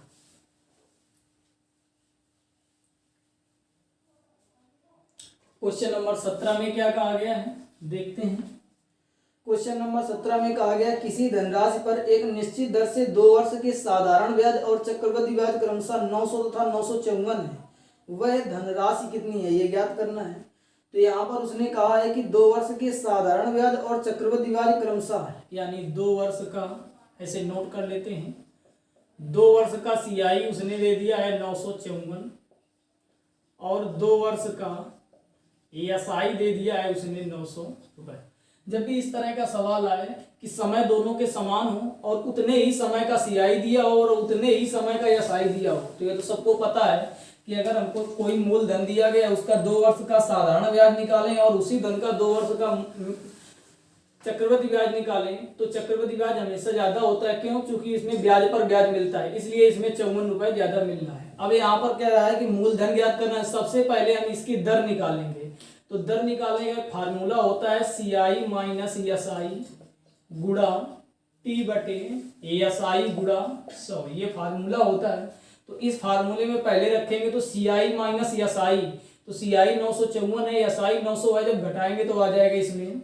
क्वेश्चन नंबर 17 में क्या कहा गया है देखते हैं। क्वेश्चन नंबर 17 में कहा गया किसी धनराशि पर एक निश्चित दर से 2 वर्ष के साधारण ब्याज और चक्रवृद्धि ब्याज क्रमशः 900 तथा 954 है, वह धनराशि कितनी है ये ज्ञात करना है। तो यहाँ पर उसने कहा है कि 2 वर्ष के साधारण ब्याज और चक्रवृद्धि ब्याज क्रमशः है, यानी 2 वर्ष का, ऐसे नोट कर लेते हैं, 2 वर्ष का CI उसने दे दिया है 954 और 2 वर्ष का SI दे दिया है उसने 900 रुपए। जब भी इस तरह का सवाल आए कि समय दोनों के समान हो और उतने ही समय का CI दिया हो और उतने ही समय का SI दिया हो, तो ये तो सबको पता है कि अगर हमको कोई मूलधन दिया गया उसका 2 वर्ष का साधारण ब्याज निकालें और उसी धन का 2 वर्ष का चक्रवृद्धि ब्याज निकालें तो चक्रवृद्धि ब्याज हमेशा ज्यादा होता है। क्यों? क्योंकि इसमें ब्याज पर ब्याज मिलता है, इसलिए इसमें 54 रुपए ज्यादा मिल रहा है। अब यहाँ पर क्या रहा है कि मूलधन ज्ञात करना है। सबसे पहले हम इसकी दर निकालेंगे, तो दर निकालने का फार्मूला होता है CI माइनस SI गुणा T बटे SI गुणा 100, ये फार्मूला होता है। तो इस फार्मूले में पहले रखेंगे तो CI माइनस SI, तो CI 954 है, SI 900 है, जब घटाएंगे तो आ जाएगा इसमें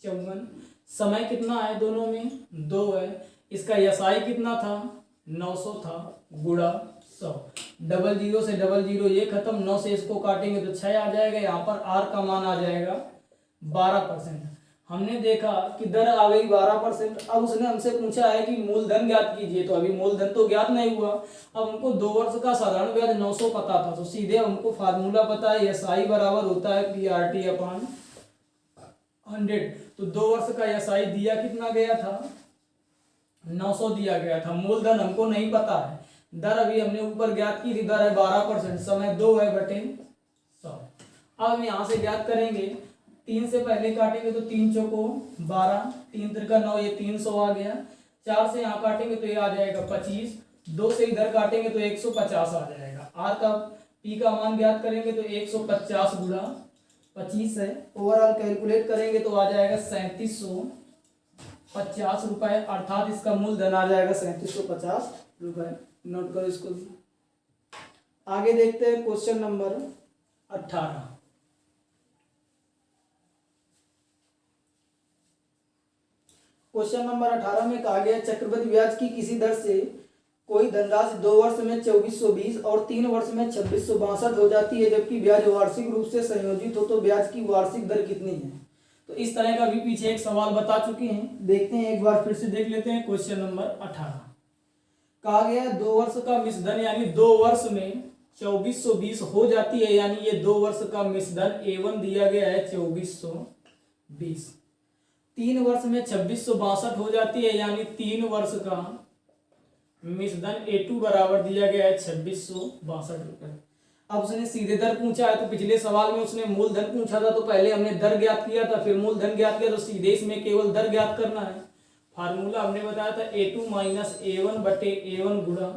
54। समय कितना है दोनों में 2 है, इसका SI कितना था 900 था गुणा 100, 00 से 00 ये खत्म, 9 से इसको काटेंगे तो 6 आ जाएगा। यहाँ पर R का मान आ जाएगा 12%। हमने देखा कि दर आ गई 12%। अब उसने हमसे पूछा है कि मूलधन ज्ञात कीजिए, तो अभी मूलधन तो ज्ञात नहीं हुआ। अब हमको 2 वर्ष का साधारण ब्याज 900 पता था, तो सीधे हमको फार्मूला पता है SI बराबर होता है PRT/100। तो 2 वर्ष का SI दिया कितना गया था 900 दिया गया था। मूलधन हमको नहीं पता है, दर अभी हमने ऊपर ज्ञात की थी, दर है 12%, समय 2 है बटे 100। अब हम यहाँ से ज्ञात करेंगे, 3 से पहले काटेंगे तो 3 चौको 12, 3 त्रिका 9, ये 300 आ गया। 4 से यहाँ काटेंगे तो ये आ जाएगा 25, 2 से इधर काटेंगे तो 150 आ जाएगा। R का P का मान ज्ञात करेंगे तो 150 गुणा 25 है, ओवरऑल कैलकुलेट करेंगे तो आ जाएगा 3750 रुपए, अर्थात इसका मूलधन आ जाएगा 3750 रुपए। नोट करो इसको। आगे देखते हैं क्वेश्चन नंबर 18। क्वेश्चन नंबर 18 में कहा गया चक्रवृद्धि ब्याज की किसी दर से कोई धनराशि 2 वर्ष में 2420 और 3 वर्ष में 2662 हो जाती है, जबकि ब्याज वार्षिक रूप से संयोजित हो तो ब्याज की वार्षिक दर कितनी है। तो इस तरह का भी पीछे एक सवाल बता चुके हैं, देखते हैं एक बार फिर से देख लेते हैं। क्वेश्चन नंबर 18 कहा गया 2 वर्ष का मिश्रधन यानी 2 वर्ष में 2420 हो जाती है, यानी ये 2 वर्ष का मिश्रधन A1 दिया गया है 2420। 3 वर्ष में 2662 हो जाती है, यानी 3 वर्ष का मिश्रधन A2 बराबर दिया गया है 2662 रुपए। अब उसने सीधे दर पूछा है, तो पिछले सवाल में उसने मूलधन पूछा था, तो पहले हमने दर ज्ञात किया था, फिर मूलधन ज्ञात किया, तो सीधे इसमें केवल दर ज्ञात करना है। फार्मूला हमने बताया था A2 माइनस A1 बटे A1 गुणा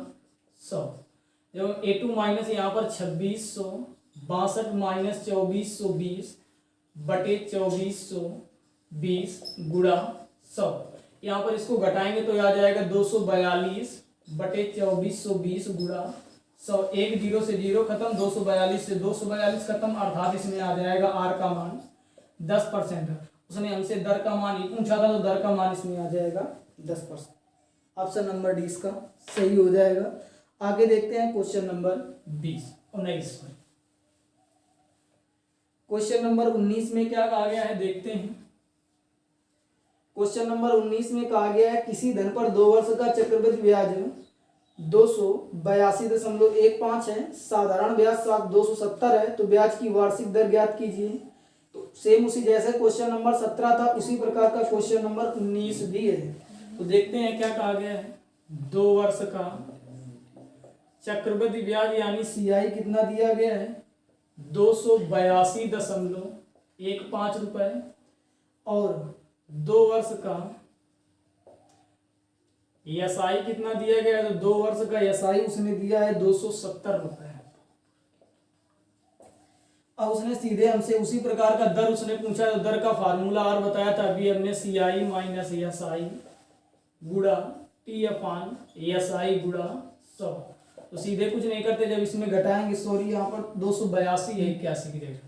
100। जब हम A2 माइनस यहाँ पर 2662 माइनस 2420 बटे 2420 गुणा 100, यहाँ पर इसको घटाएंगे तो आ जाएगा 242 बटे 2420 गुणा 100। 1 0 से 0 खत्म, 242 से 242 खत्म, अर्थात इसमें आ जाएगा R का मान 10%। उसने हमसे दर का मान ही पूछा था, तो दर का मान इसमें आ जाएगा 10%। ऑप्शन नंबर डी इसका सही हो जाएगा। आगे देखते हैं क्वेश्चन नंबर 19। क्वेश्चन नंबर 19 में क्या कहा गया है, देखते हैं। क्वेश्चन नंबर 19 में कहा गया है किसी धन पर 2 वर्ष का चक्रवृद्धि ब्याज 282.15 है, साधारण ब्याज 270 है, तो ब्याज की वार्षिक दर ज्ञात कीजिए। तो सेम उसी जैसे क्वेश्चन नंबर 17 था, उसी प्रकार का क्वेश्चन नंबर 19 भी है। तो देखते हैं क्या कहा गया है। 2 वर्ष का चक्रवृद्धि ब्याज यानी CI कितना दिया गया है 282.15 रुपए, और 2 वर्ष का SI कितना दिया गया है, तो 2 वर्ष का SI उसने दिया है 270 रुपए। अब उसने सीधे हमसे उसी प्रकार का दर उसने पूछा, तो दर का फार्मूला और बताया था अभी हमने, CI माइनस SI गुणा T अपान SI गुणा 100। तो सीधे कुछ नहीं करते, जब इसमें घटाएंगे, सॉरी यहाँ पर 282 है 81 की जगह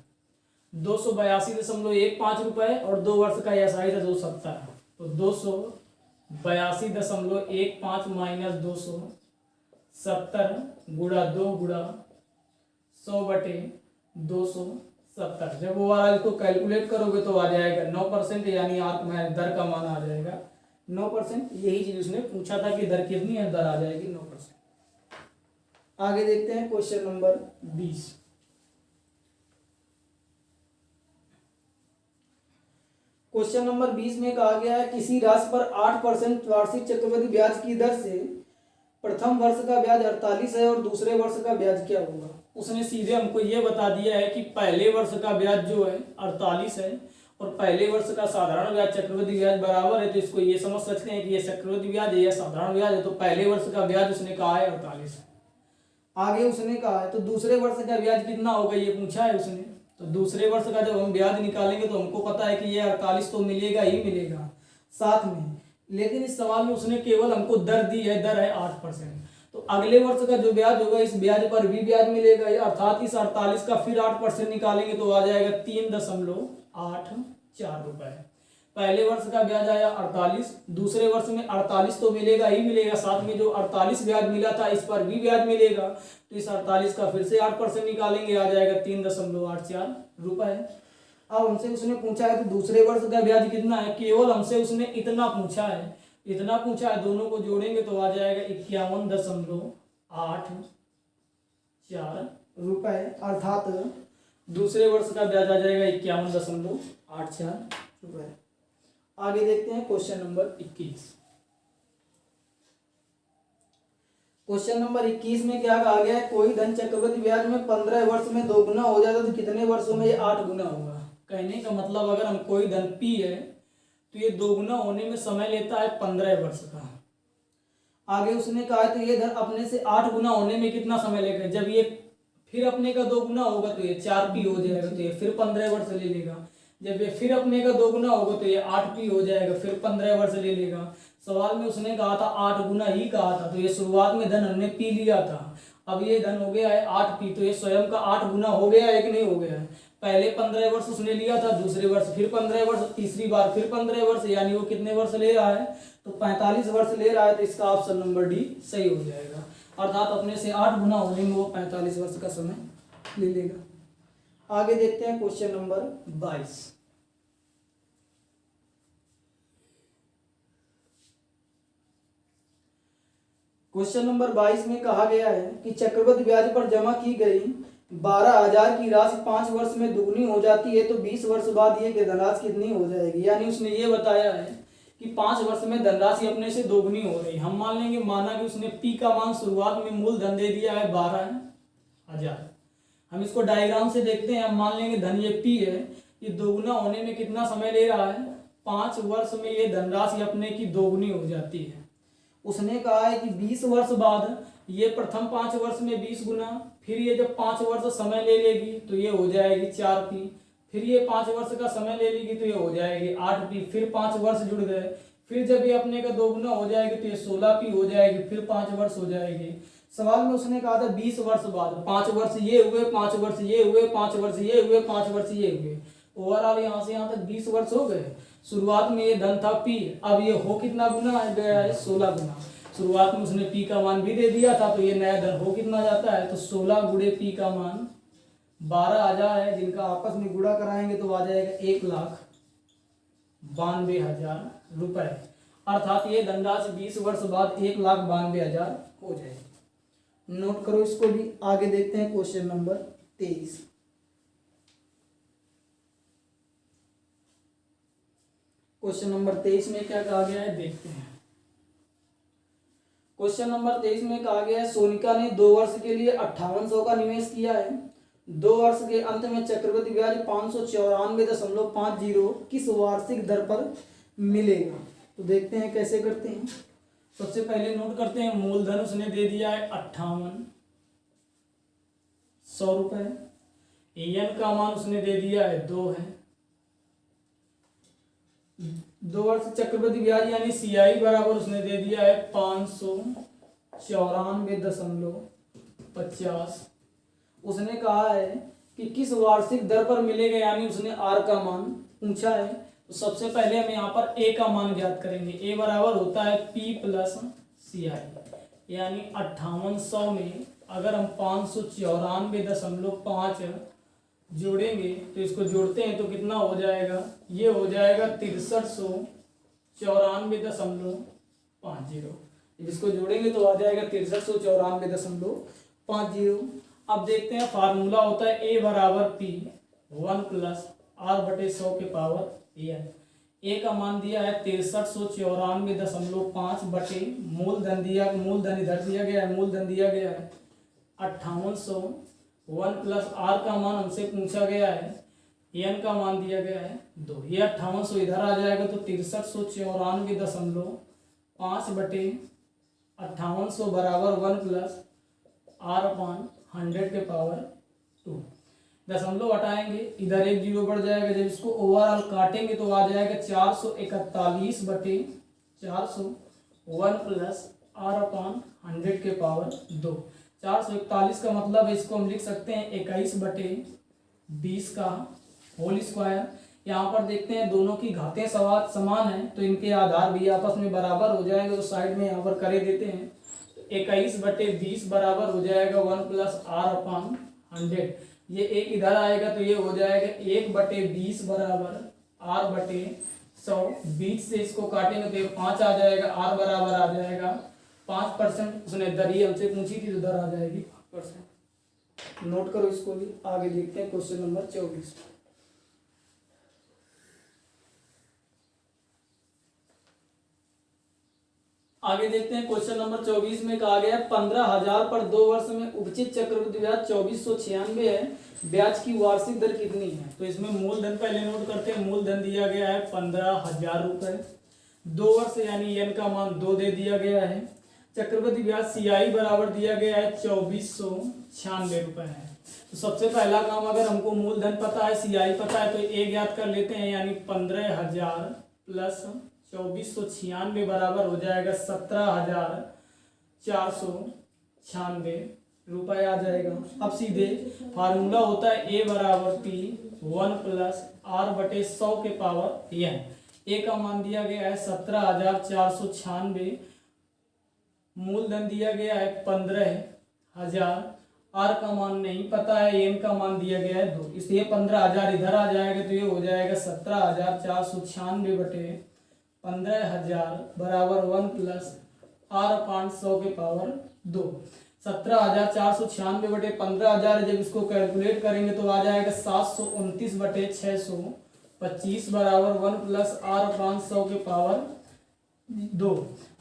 282.15 रुपए, और 2 वर्ष का SI था 270, तो 282.15 माइनस 270 गुणा 2 गुणा 100 बटे 270। जब वो वाला इसको कैलकुलेट करोगे तो आ जाएगा 9%, यानी दर का मान आ जाएगा 9%। यही चीज उसने पूछा था कि दर कितनी है, दर आ जाएगी 9%। आगे देखते हैं क्वेश्चन नंबर 20। क्वेश्चन नंबर 20 में कहा गया है किसी राशि पर 8% वार्षिक चक्रवृद्धि ब्याज की दर से प्रथम वर्ष का ब्याज 48 है और दूसरे वर्ष का ब्याज क्या होगा। उसने सीधे हमको ये बता दिया है कि पहले वर्ष का ब्याज जो है 48 है, और पहले वर्ष का साधारण ब्याज चक्रवृद्धि ब्याज बराबर है, तो इसको ये समझ सकते हैं कि ये चक्रवृद्धि ब्याज है या साधारण ब्याज है। तो पहले वर्ष का ब्याज उसने कहा है 48 है। आगे उसने कहा है तो दूसरे वर्ष का ब्याज कितना होगा, ये पूछा है उसने। तो दूसरे वर्ष का जब हम ब्याज निकालेंगे तो हमको पता है कि ये 48 तो मिलेगा ही मिलेगा साथ में, लेकिन इस सवाल में उसने केवल हमको दर दी है, दर है 8%। तो अगले वर्ष का जो ब्याज होगा इस ब्याज पर भी ब्याज मिलेगा, अर्थात इस 48 का फिर 8% निकालेंगे तो आ जाएगा 3.84 रुपए। पहले वर्ष का ब्याज आया 48, दूसरे वर्ष में 48 तो मिलेगा ही मिलेगा, साथ में जो 48 ब्याज मिला था इस पर भी ब्याज मिलेगा, तो इस 48 का फिर से 8% निकालेंगे, आ जाएगा 3.84 रुपए। अब हमसे उसने पूछा है कि दूसरे वर्ष का ब्याज कितना है, केवल हमसे उसने इतना पूछा है, दोनों को जोड़ेंगे तो आ जाएगा 51.84 रुपए, अर्थात दूसरे वर्ष का ब्याज आ जाएगा 51.84 रुपए। आगे देखते हैं क्वेश्चन नंबर 21। क्वेश्चन नंबर 21 में क्या कहा गया है, कोई धन चक्रवृद्धि ब्याज में 15 वर्ष में 2 गुना हो जाता है तो कितने वर्षों में ये 8 गुना होगा। कहने का मतलब अगर हम कोई धन P है तो ये 2 गुना होने में समय लेता है 15 वर्ष का। आगे उसने कहा है तो ये धन अपने से 8 गुना होने में कितना समय लेगा, जब ये फिर अपने का 2 गुना होगा तो ये 4P हो जाएगा, तो ये फिर 15 वर्ष ले लेगा। जब ये फिर अपने का 2 गुना होगा तो ये 8P हो जाएगा, फिर 15 वर्ष ले लेगा। सवाल में उसने कहा था 8 गुना ही कहा था, तो ये शुरुआत में धन हमने P लिया था, अब ये धन हो गया है 8P, तो ये स्वयं का 8 गुना हो गया है कि नहीं हो गया है। पहले 15 वर्ष उसने लिया था, दूसरे वर्ष फिर 15 वर्ष, तीसरी बार फिर 15 वर्ष, यानी वो कितने वर्ष ले रहा है, तो 45 वर्ष ले रहा है। तो इसका ऑप्शन नंबर डी सही हो जाएगा, अर्थात अपने से 8 गुना होने में वो 45 वर्ष का समय ले लेगा। आगे देखते हैं क्वेश्चन नंबर 22। क्वेश्चन नंबर 22 में कहा गया है कि चक्रवृद्धि ब्याज पर जमा की गई 12,000 की राशि 5 वर्ष में दुगनी हो जाती है, तो 20 वर्ष बाद ये धनराशि कितनी हो जाएगी। यानी उसने ये बताया है कि 5 वर्ष में धनराशि अपने से दोगुनी हो रही। हम मान लेंगे, माना कि उसने पी का मान शुरुआत में मूलधन दे दिया है 12,000। हम इसको डायग्राम से देखते हैं। हम मान लेंगे धन ये पी है, ये दोगुना होने में कितना समय ले रहा है, 5 वर्ष में ये धनराशि अपने की दोगुनी हो जाती है। उसने कहा है कि 20 वर्ष बाद ये प्रथम 5 वर्ष में 20 गुना, फिर ये जब 5 वर्ष समय ले लेगी तो ये हो जाएगी 4p, फिर ये 5 वर्ष का समय ले लेगी तो ये हो जाएगी 8p, फिर 5 वर्ष जुड़ गए, फिर जब ये अपने का दोगुना हो जाएगी तो ये 16p हो जाएगी, फिर 5 वर्ष हो जाएगी। सवाल में उसने कहा था 20 वर्ष बाद, 5 वर्ष ये हुए, 5 वर्ष ये हुए, 5 वर्ष ये हुए, 5 वर्ष ये हुए, ओवरऑल यहाँ से यहाँ तक 20 वर्ष हो गए। शुरुआत में ये धन था p, अब ये हो कितना गुना गया है, 16 गुना। शुरुआत में उसने p का मान भी दे दिया था, तो ये नया धन हो कितना जाता है, तो 16 गुणे p का मान 12,000 है, जिनका आपस में गुणा कराएंगे तो आ जाएगा 1,92,000 रुपए। अर्थात ये धनराशि 20 वर्ष बाद 1,92,000 हो जाएगी। नोट करो इसको भी। आगे देखते हैं क्वेश्चन नंबर 23। क्वेश्चन नंबर 23 में क्या कहा गया है, देखते हैं। क्वेश्चन नंबर 23 में कहा गया है, सोनिका ने 2 वर्ष के लिए 5800 का निवेश किया है। 2 वर्ष के अंत में चक्रवृद्धि ब्याज 594.50 किस वार्षिक दर पर मिलेगा। तो देखते हैं कैसे करते हैं। सबसे पहले नोट करते हैं, मूलधन उसने दे दिया है 5800 रुपए, एन का मान उसने दे दिया है 2 है। 2 वर्ष चक्रवृद्धि ब्याज यानी CI बराबर उसने दे दिया है 594.50। उसने कहा है कि किस वार्षिक दर पर मिलेगा, यानी उसने R का मान पूछा है। तो सबसे पहले हम यहाँ पर A का मान ज्ञात करेंगे। A बराबर होता है P प्लस CI, यानी 5800 में अगर हम 594.5 जोड़ेंगे तो इसको जोड़ते हैं तो कितना हो जाएगा, ये हो जाएगा 6394.50। इसको जोड़ेंगे तो आ जाएगा 6394.50। अब देखते हैं, फार्मूला होता है A बराबर P 1 प्लस R/100 के पावर n। A का मान दिया है 6394.5 बटे मूलधन दिया, मूलधन इधर दिया गया है, मूलधन दिया गया है 5800। 1 प्लस R का मान हमसे पूछा गया है, n का मान दिया गया है 2। ये 5800 इधर आ जाएगा तो 6394.5 बटे 5800 बराबर 1 प्लस R/100 के पावर 2। दशमलव हटाएंगे, इधर 1 0 बढ़ जाएगा। जब इसको ओवरऑल काटेंगे तो आ जाएगा 441 बटे 400 1 प्लस R/100 के पावर 2। 441 का मतलब है, इसको हम लिख सकते हैं 21 बटे 20 का होल स्क्वायर। यहाँ पर देखते हैं दोनों की घातें समान है, तो इनके आधार भी आपस में बराबर हो जाएंगे, तो साइड में यहाँ पर करे देते हैं। तो 21 बटे 20 बराबर हो जाएगा 1 प्लस R/100। ये एक इधर आएगा तो ये हो जाएगा 1 बटे 20 बराबर R/100। 20 से इसको काटेंगे तो ये 5 आ जाएगा, R बराबर आ जाएगा 5%। उसने दर ही हमसे पूछी थी तो दर आ जाएगी 5%। नोट करो इसको भी। आगे देखते हैं क्वेश्चन नंबर 24। आगे देखते हैं क्वेश्चन नंबर 24 में कहा गया 15,000 पर 2 वर्ष में उपचित चक्रवृद्धि ब्याज 2496 है, ब्याज की वार्षिक दर कितनी है। तो इसमें मूलधन पहले नोट करते हैं। मूलधन दिया गया है 15,000 रुपए, 2 वर्ष यानी n का मान 2 दे दिया गया है। चक्रवृद्धि ब्याज CI बराबर दिया गया है 2496 रुपए है। तो सबसे पहला काम, अगर हमको मूलधन पता है, CI पता है, तो एक ज्ञात कर लेते हैं, यानी 15,000 प्लस 2496 बराबर हो जाएगा 17,496 रुपए आ जाएगा। अब सीधे फार्मूला होता है A बराबर P 1 प्लस आर बटे 100 के पावर एन। ए का मान दिया गया है 17,496, मूलधन दिया गया है 15,000, आर का मान नहीं पता है, एन का मान दिया गया है 2, इसलिए 15,000 इधर आ जाएगा तो ये हो जाएगा 17,496 बटे 15,000 बराबर 1 प्लस आर अपान 100 के पावर 2। 17,496 बटे 15,000, जब इसको कैलकुलेट करेंगे तो आ जाएगा 729 बटे 625 बराबर 1 प्लस आर अपान 100 के पावर 2।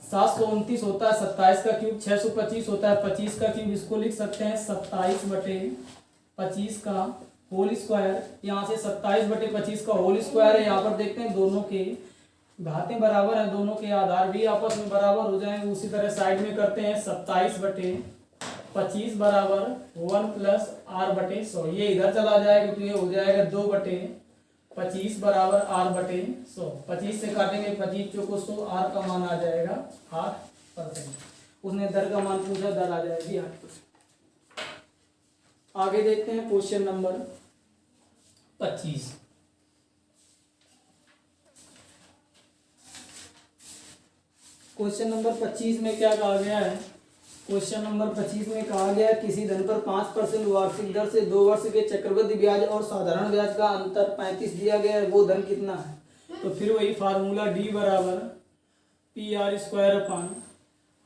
729 होता है 27 का क्यूब, 625 होता है 25 का क्यूब, इसको लिख सकते हैं 27 बटे 25 का होल स्क्वायर। यहाँ से 27 बटे 25 का होल स्क्वायर है, यहाँ पर देखते हैं दोनों के घातें बराबर हैं, दोनों के आधार भी आपस में बराबर हो जाएंगे। उसी तरह साइड में करते हैं 27 बटे 25 बराबर 1 प्लस आर बटे 100, ये इधर चला जाएगा तो ये हो जाएगा 2 बटे 25 बराबर आर बटे 100। 25 से काटेंगे 25 चौको 100, आर का मान आ जाएगा 8%। उसने दर का मान पूछा, दर आ जाएगी 8%। आगे देखते हैं क्वेश्चन नंबर 25। क्वेश्चन नंबर 25 में क्या कहा गया है? क्वेश्चन नंबर 25 में कहा गया है किसी धन पर 5% वार्षिक दर से 2 वर्ष के चक्रवृद्धि ब्याज और साधारण ब्याज का अंतर 35 दिया गया है, वो धन कितना है? तो फिर वही फार्मूला डी बराबर पी आर स्क्वायर अपान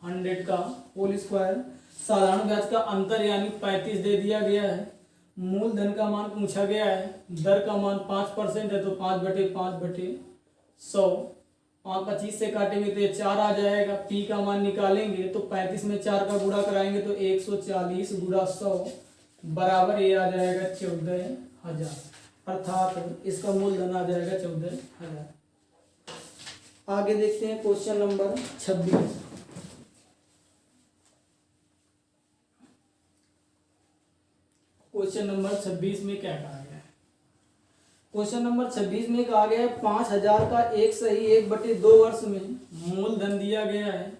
100 का होल स्क्वायर। साधारण ब्याज का अंतर यानी 35 दे दिया गया है, मूलधन का मान पूछा गया है, दर का मान 5% है तो 5 बटे 5 बटे 100। 25 से काटेंगे तो ये 4 आ जाएगा, पी का मान निकालेंगे तो 35 में 4 का गुणा कराएंगे तो 140 गुणा 100 बराबर ये आ जाएगा 14,000, अर्थात इसका मूलधन आ जाएगा 14,000। आगे देखते हैं क्वेश्चन नंबर 26। क्वेश्चन नंबर 26 में क्या कहा गया है? क्वेश्चन नंबर 26 में कहा गया है 5,000 का 1/2 वर्ष में मूलधन दिया गया है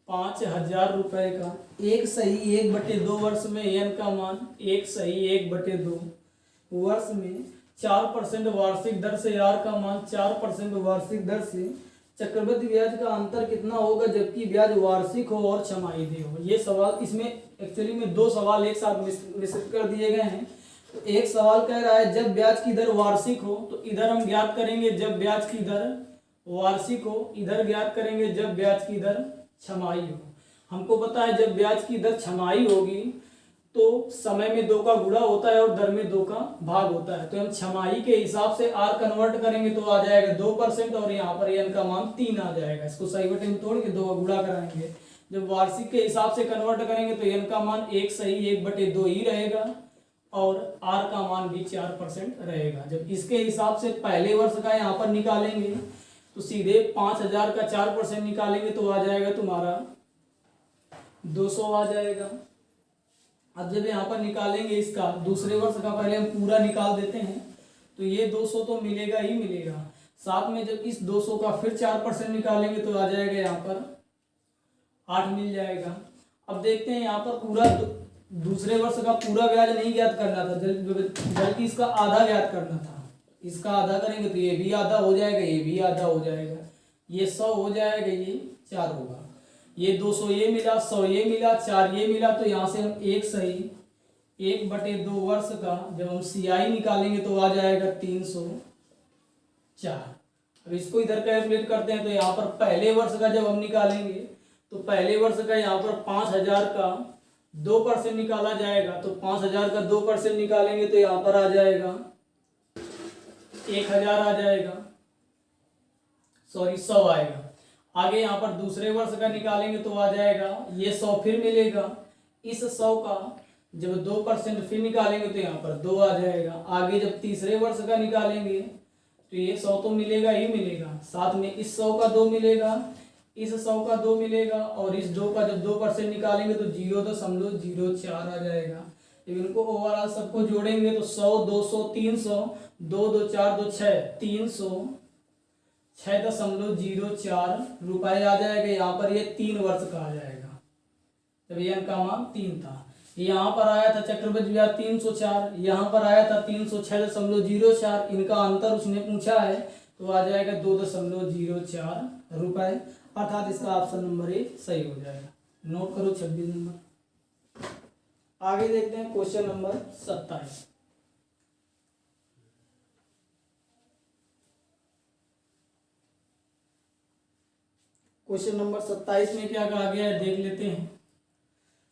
5,000 रुपए का, 1/2 वर्ष में एन का मान 1/2 वर्ष में 4% वार्षिक दर से आर का मान 4% वार्षिक दर से चक्रवृद्धि ब्याज का अंतर कितना होगा जबकि ब्याज वार्षिक हो और छमाही हो। ये सवाल, इसमें एक्चुअली में 2 सवाल एक साथ मिश्रित कर दिए गए हैं। तो एक सवाल कह रहा है जब ब्याज की दर वार्षिक हो, तो इधर हम ज्ञात करेंगे जब ब्याज की दर वार्षिक हो, इधर ज्ञात करेंगे जब ब्याज की दर छमाही हो। हमको पता है जब ब्याज की दर छमाही होगी तो समय में 2 का गुणा होता है और दर में 2 का भाग होता है, तो हम छमाही के हिसाब से आर कन्वर्ट करेंगे तो आ जाएगा 2% और यहाँ पर एन का मान 3 आ जाएगा। इसको सही बटे में तोड़ के 2 का गुणा कराएंगे। जब वार्षिक के हिसाब से कन्वर्ट करेंगे तो एन का मान 1/2 ही रहेगा और आर का मान भी 4% रहेगा। जब इसके हिसाब से पहले वर्ष का यहाँ पर निकालेंगे तो सीधे 5,000 का 4% निकालेंगे तो आ जाएगा तुम्हारा 200 आ जाएगा। अब जब यहाँ पर निकालेंगे इसका दूसरे वर्ष का, पहले हम पूरा निकाल देते हैं तो ये 200 तो मिलेगा ही मिलेगा। साथ में जब इस 200 का फिर 4% निकालेंगे तो आ जाएगा यहाँ पर 8 मिल जाएगा। अब देखते हैं यहाँ पर पूरा दूसरे वर्ष का पूरा ब्याज नहीं ज्ञात करना था, बल्कि इसका आधा ज्ञात करना था। इसका आधा करेंगे तो ये भी आधा हो जाएगा, ये भी आधा हो जाएगा, ये 100 हो जाएगा, ये 4 होगा, ये 200 ये मिला, 100 ये मिला, 4 ये मिला। तो यहाँ से हम 1/2 वर्ष का जब हम CI निकालेंगे तो आ जाएगा 304। अब इसको इधर कैलकुलेट करते हैं तो यहाँ पर पहले वर्ष का जब हम निकालेंगे तो पहले वर्ष का यहाँ पर 5,000 का 2% निकाला जाएगा, तो 5,000 का 2% निकालेंगे तो यहाँ पर आ जाएगा 1,000 आ जाएगा, सॉरी 100 आएगा। आगे यहाँ पर दूसरे वर्ष का निकालेंगे तो आ जाएगा ये 100 फिर मिलेगा। इस 100 का जब 2% फिर निकालेंगे तो यहाँ पर 2 आ जाएगा। आगे जब तीसरे वर्ष का निकालेंगे तो ये 100 तो मिलेगा ही मिलेगा, साथ में इस 100 का 2 मिलेगा, इस 100 का 2 मिलेगा और इस 2 का जब 2% निकालेंगे तो 0.04 आ जाएगा। जब इनको ओवरऑल सबको जोड़ेंगे तो 100, 200, 300, 2, 2, 4, 2, 6, 306.04 रुपए आ जाएगा। यहाँ पर ये 3 वर्ष का आ जाएगा जब एन का मान 3 था। यहाँ पर आया था चक्रवृद्धि ब्याज 304, यहाँ पर आया था 306.04, इनका अंतर उसने पूछा है तो आ जाएगा 2.04 रुपए, अर्थात इसका ऑप्शन नंबर ए सही हो जाएगा। नोट करो 26 नंबर। आगे देखते हैं क्वेश्चन नंबर 27। क्वेश्चन नंबर 27 में क्या कहा गया है देख लेते हैं।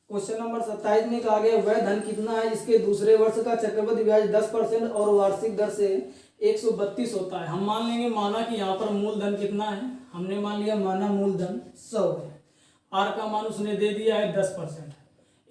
क्वेश्चन नंबर 27 में कहा गया वह धन कितना है जिसके दूसरे वर्ष का चक्रवृद्धि ब्याज 10% और वार्षिक दर से 132 होता है। हम मान लेंगे, माना कि यहाँ पर मूलधन कितना है, हमने मान लिया, माना मूलधन 100 है, आर का मान उसने दे दिया है 10%।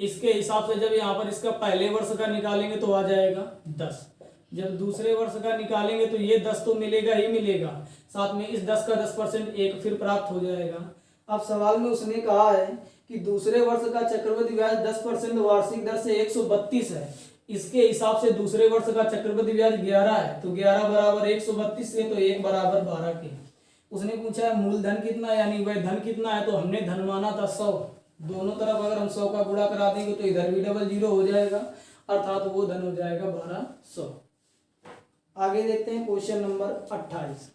इसके हिसाब से जब यहाँ पर इसका पहले वर्ष का निकालेंगे तो आ जाएगा 10, जब दूसरे वर्ष का निकालेंगे तो ये 10 तो मिलेगा ही मिलेगा, साथ में इस 10 का 10% एक फिर प्राप्त हो जाएगा। अब सवाल में उसने कहा है कि दूसरे वर्ष का चक्रवृद्धि ब्याज 10% वार्षिक दर से 132 है, इसके हिसाब से दूसरे वर्ष का चक्रवृद्धि ब्याज 11 है, तो 11 बराबर 132 से तो 1 बराबर 12 के। उसने पूछा है मूलधन कितना, यानी वह धन कितना है, तो हमने धन माना था 100, दोनों तरफ अगर हम 100 का गुणा करा देंगे तो इधर भी डबल जीरो हो जाएगा, अर्थात वो धन हो जाएगा 1200। आगे देखते हैं क्वेश्चन नंबर 28।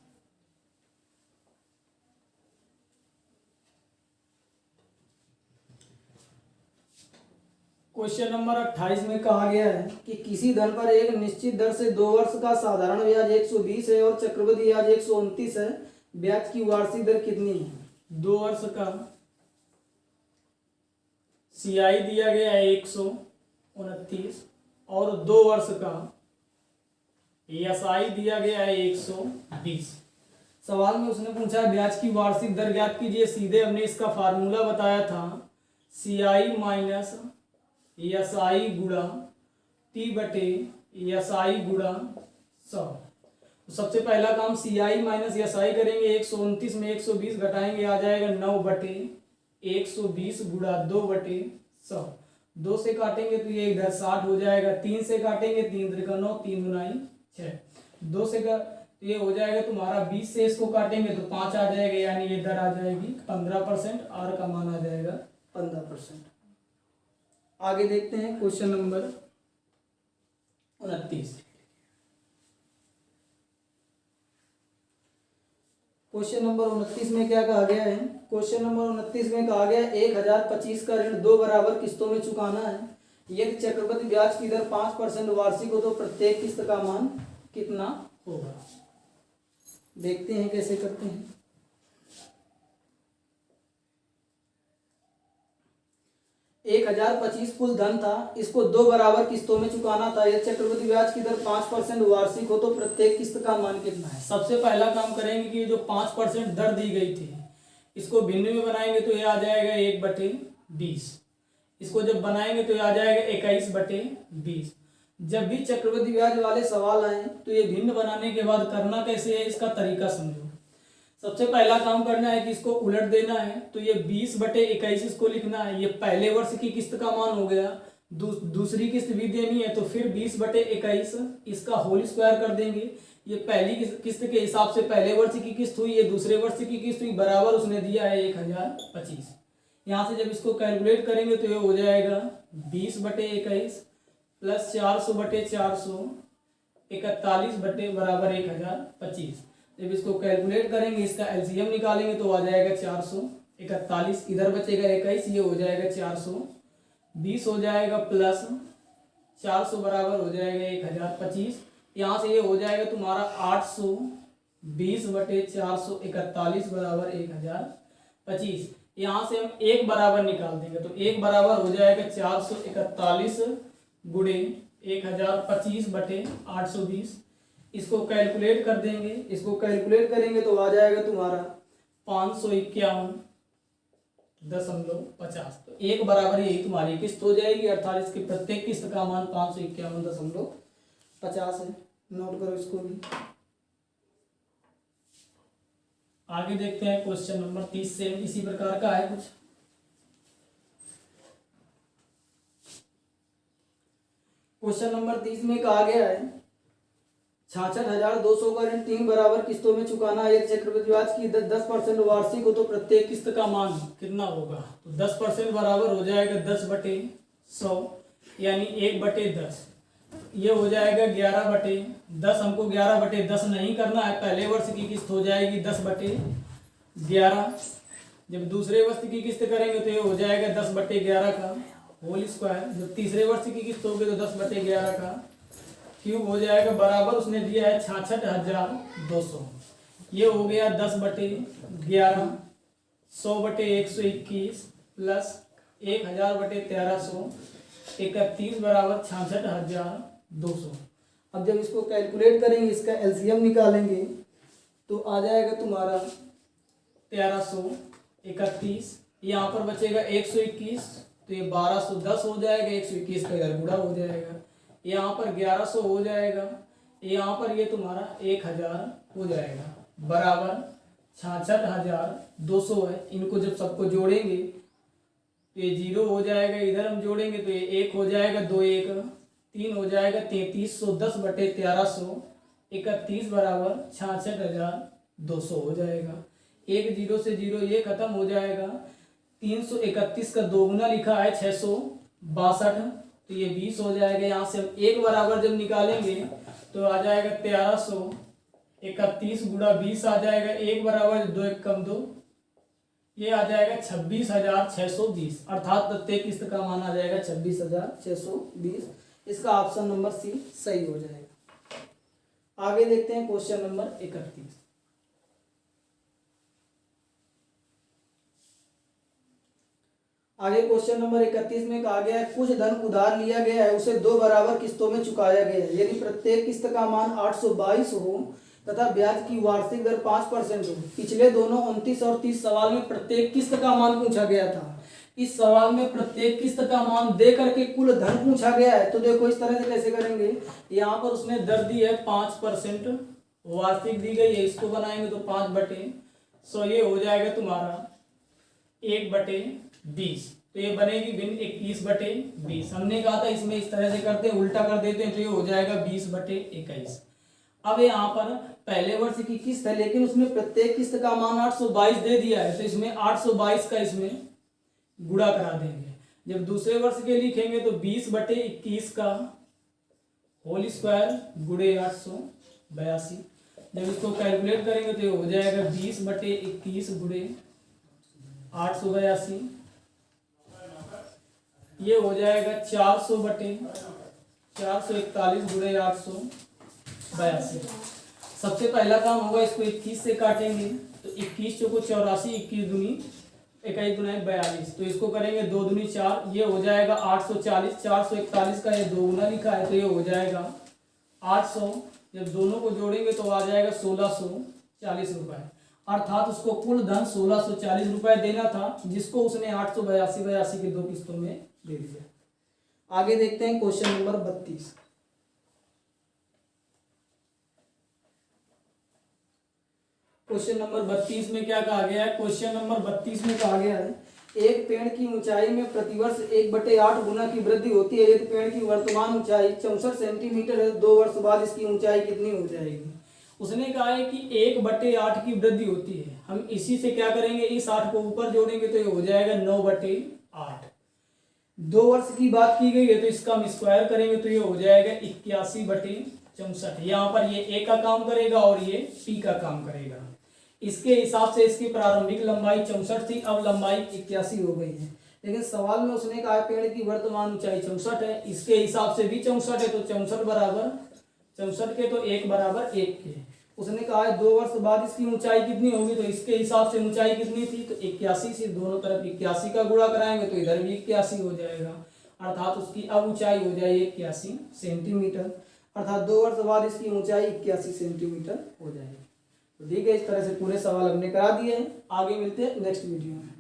क्वेश्चन नंबर 28 में कहा गया है कि किसी धन पर एक निश्चित दर से 2 वर्ष का साधारण ब्याज 120 है और चक्रवृद्धि ब्याज 129 है, ब्याज की वार्षिक दर कितनी है? 2 वर्ष का सीआई दिया गया है 129 और 2 वर्ष का एसआई दिया गया है 120। सवाल में उसने पूछा है ब्याज की वार्षिक दर ज्ञात कीजिए। सीधे हमने इसका फार्मूला बताया था, सीआई माइनस एसआई गुणा टी बटे एसआई गुणा 100। तो सबसे पहला काम सीआई माइनस एसआई करेंगे, 129 में 120 घटाएंगे, आ जाएगा 9 बटे 120 गुणा 2 बटे 100। 2 से काटेंगे तो ये इधर 60 हो जाएगा, 3 से काटेंगे 3 त्रिका 9, 3 गुना 6, 2 से तो ये हो जाएगा तुम्हारा 20 से इसको काटेंगे तो 5 आ जाएगा, यानी ये दर आ जाएगी 15%, आर का मान आ जाएगा 15%। आगे देखते हैं क्वेश्चन नंबर 29। क्वेश्चन नंबर 29 में क्या कहा गया है? क्वेश्चन नंबर 29 में कहा गया 1025 का ऋण 2 बराबर किस्तों में चुकाना है। यदि चक्रवृद्धि ब्याज की दर 5% वार्षिक हो तो प्रत्येक किस्त का मान कितना होगा? देखते हैं कैसे करते हैं। 1025 कुल धन था, इसको 2 बराबर किस्तों में चुकाना था। यदि चक्रवृद्धि ब्याज की दर 5% वार्षिक हो तो प्रत्येक किस्त का मान कितना है? सबसे पहला काम करेंगे कि जो 5% दर दी गई थी इसको भिन्न में बनाएंगे तो ये आ जाएगा 1/20। इसको जब बनाएंगे तो ये आ जाएगा 21/20। जब भी चक्रवृद्धि ब्याज वाले सवाल आए तो ये भिन्न बनाने के बाद करना कैसे है, इसका तरीका समझो। सबसे पहला काम करना है कि इसको उलट देना है, तो ये 20/21 इसको लिखना है। ये पहले वर्ष की किस्त का मान हो गया, दूसरी किस्त भी देनी है तो फिर 20/21 इसका होल स्क्वायर कर देंगे। ये पहली किस्त के हिसाब से पहले वर्ष की किस्त हुई, ये दूसरे वर्ष की किस्त हुई, बराबर उसने दिया है 1025। यहाँ से जब इसको कैलकुलेट करेंगे तो ये हो जाएगा 20/21 प्लस 400/400 41 बटे बराबर 1025। जब इसको कैलकुलेट करेंगे, इसका एलसीएम निकालेंगे तो आ जाएगा 441, इधर बचेगा 21, ये हो जाएगा 420 हो जाएगा प्लस 400 बराबर हो जाएगा 1025। यहाँ से ये हो जाएगा तुम्हारा 820/441 बराबर 1025। यहाँ से हम 1 बराबर निकाल देंगे तो 1 बराबर हो जाएगा 441 गुणे 1025/820। इसको कैलकुलेट कर देंगे, इसको कैलकुलेट करेंगे तो आ जाएगा तुम्हारा 551.50। तो 1 बराबर यही तुम्हारी किस्त हो जाएगी, अर्थात इसकी प्रत्येक किस्त का मान 551.50 है। नोट करो इसको भी। आगे देखते हैं क्वेश्चन नंबर 30 से इसी प्रकार का है कुछ। क्वेश्चन नंबर 30 में कहा गया है 66,200 का ऋण 3 बराबर किस्तों में चुकाना है। यदि चक्रवृद्धि ब्याज की 10% वार्षिक हो तो प्रत्येक किस्त का मान कितना होगा? तो 10% बराबर हो जाएगा 10/100। यानी 1/10, ये हो जाएगा 11/10। हमको 11/10 नहीं करना है, पहले वर्ष की किस्त हो जाएगी 10/11। जब दूसरे वर्ष की किस्त करेंगे तो ये हो जाएगा 10/11 का होल स्क्वायर। जब तीसरे वर्ष की किस्त होगी तो 10/11 का क्यूब हो जाएगा, बराबर उसने दिया है 66,200। ये हो गया 10/11, 100/121 प्लस 1000/1331 बराबर 66,200। अब जब इसको कैलकुलेट करेंगे, इसका एलसीएम निकालेंगे तो आ जाएगा तुम्हारा 1331। यहाँ पर बचेगा 121, तो ये 1210 हो जाएगा। 121 का इधर गुणा हो जाएगा, यहाँ पर 1100 हो जाएगा, यहाँ पर ये तुम्हारा 1000 हो जाएगा, बराबर 66,200 है। इनको जब सबको जोड़ेंगे तो ये 0 हो जाएगा, इधर हम जोड़ेंगे तो ये 1 हो जाएगा, 2 1 3 हो जाएगा, 3310/1331 बराबर 66,200 हो जाएगा। 1 0 से 0 ये खत्म हो जाएगा। 331 का दोगुना लिखा है 662, तो ये 20 हो जाएगा। यहाँ से हम 1 बराबर जब निकालेंगे तो आ जाएगा 1331 गुणा 20 आ जाएगा। 1 बराबर 2 1 कम 2, ये आ जाएगा 26,620, अर्थात प्रत्येक किस्त का मान आ जाएगा 26,620। इसका ऑप्शन नंबर सी सही हो जाएगा। आगे देखते हैं क्वेश्चन नंबर 31। आगे क्वेश्चन नंबर 31 में कहा गया है कुछ धन उधार लिया गया है, उसे 2 बराबर किस्तों में चुकाया गया है। यदि प्रत्येक किस्त का मान 822 हो तथा ब्याज की वार्षिक दर 5% हो। पिछले दोनों 29 और 30 सवाल में प्रत्येक किस्त का मान पूछा गया था। इस सवाल में प्रत्येक किस्त का मान दे करके कुल धन पूछा गया है। तो देखो इस तरह से कैसे करेंगे, यहाँ पर उसने दर दी है 5%, वार्षिक दी गई है, इसको बनाएंगे तो 5/100, ये हो जाएगा तुम्हारा 1/20। तो ये बनेगी भिन्न 21/20। हमने कहा था इसमें इस तरह से करते हैं, उल्टा कर देते हैं, तो ये हो जाएगा 20/21। अब यहाँ पर पहले वर्ष की किस्त है, लेकिन उसमें प्रत्येक किस्त का मान 822 दे दिया है, तो इसमें 822 का इसमें गुणा करा देंगे। जब दूसरे वर्ष के लिखेंगे तो 20/21 का होल स्क्वायर गुणे 882। जब इसको कैलकुलेट करेंगे तो ये हो जाएगा 20/21 गुणे 882, ये हो जाएगा 441 गुणे 882। सबसे पहला काम होगा, इसको 21 से काटेंगे तो 21 चौको 84, 21 दूनी 21 दूना 42, तो इसको करेंगे 2 दूनी 4, ये हो जाएगा 840। 441 का ये 2 गुना लिखा है, तो ये हो जाएगा 800। जब दोनों को जोड़ेंगे तो आ जाएगा 1640 रुपए, अर्थात उसको कुल धन 1640 रुपए देना था, जिसको उसने 882 की 2 किस्तों में दे दिया। आगे देखते हैं क्वेश्चन नंबर 32। क्वेश्चन नंबर 32 में क्या कहा गया है? क्वेश्चन नंबर 32 में कहा गया है एक पेड़ की ऊंचाई में प्रतिवर्ष 1/8 गुना की वृद्धि होती है। यदि पेड़ की वर्तमान ऊंचाई 64 सेंटीमीटर है, 2 वर्ष बाद इसकी ऊंचाई कितनी हो जाएगी? उसने कहा है कि 1/8 की वृद्धि होती है। हम इसी से क्या करेंगे, इस 8 को ऊपर जोड़ेंगे तो ये हो जाएगा 9/8। 2 वर्ष की बात की गई है तो इसका हम स्क्वायर करेंगे तो ये हो जाएगा 81/64। यहाँ पर ये ए का काम करेगा और ये पी का काम करेगा। इसके हिसाब से इसकी प्रारंभिक लंबाई 64 थी, अब लंबाई 81 हो गई है। लेकिन सवाल में उसने कहा पेड़ की वर्तमान ऊंचाई 64 है, इसके हिसाब से भी 64 है, तो 64 बराबर 64 के तो 1 बराबर 1 के। उसने कहा है 2 वर्ष बाद इसकी ऊंचाई कितनी होगी, तो इसके हिसाब से ऊंचाई कितनी थी, तो 81 से दोनों तरफ 81 का गुणा कराएंगे तो इधर भी 81 हो जाएगा, अर्थात उसकी अब ऊंचाई हो जाएगी 81 सेंटीमीटर, अर्थात 2 वर्ष बाद इसकी ऊंचाई 81 सेंटीमीटर हो जाएगी। तो ठीक है, इस तरह से पूरे सवाल हमने करा दिए हैं। आगे मिलते हैं नेक्स्ट वीडियो में।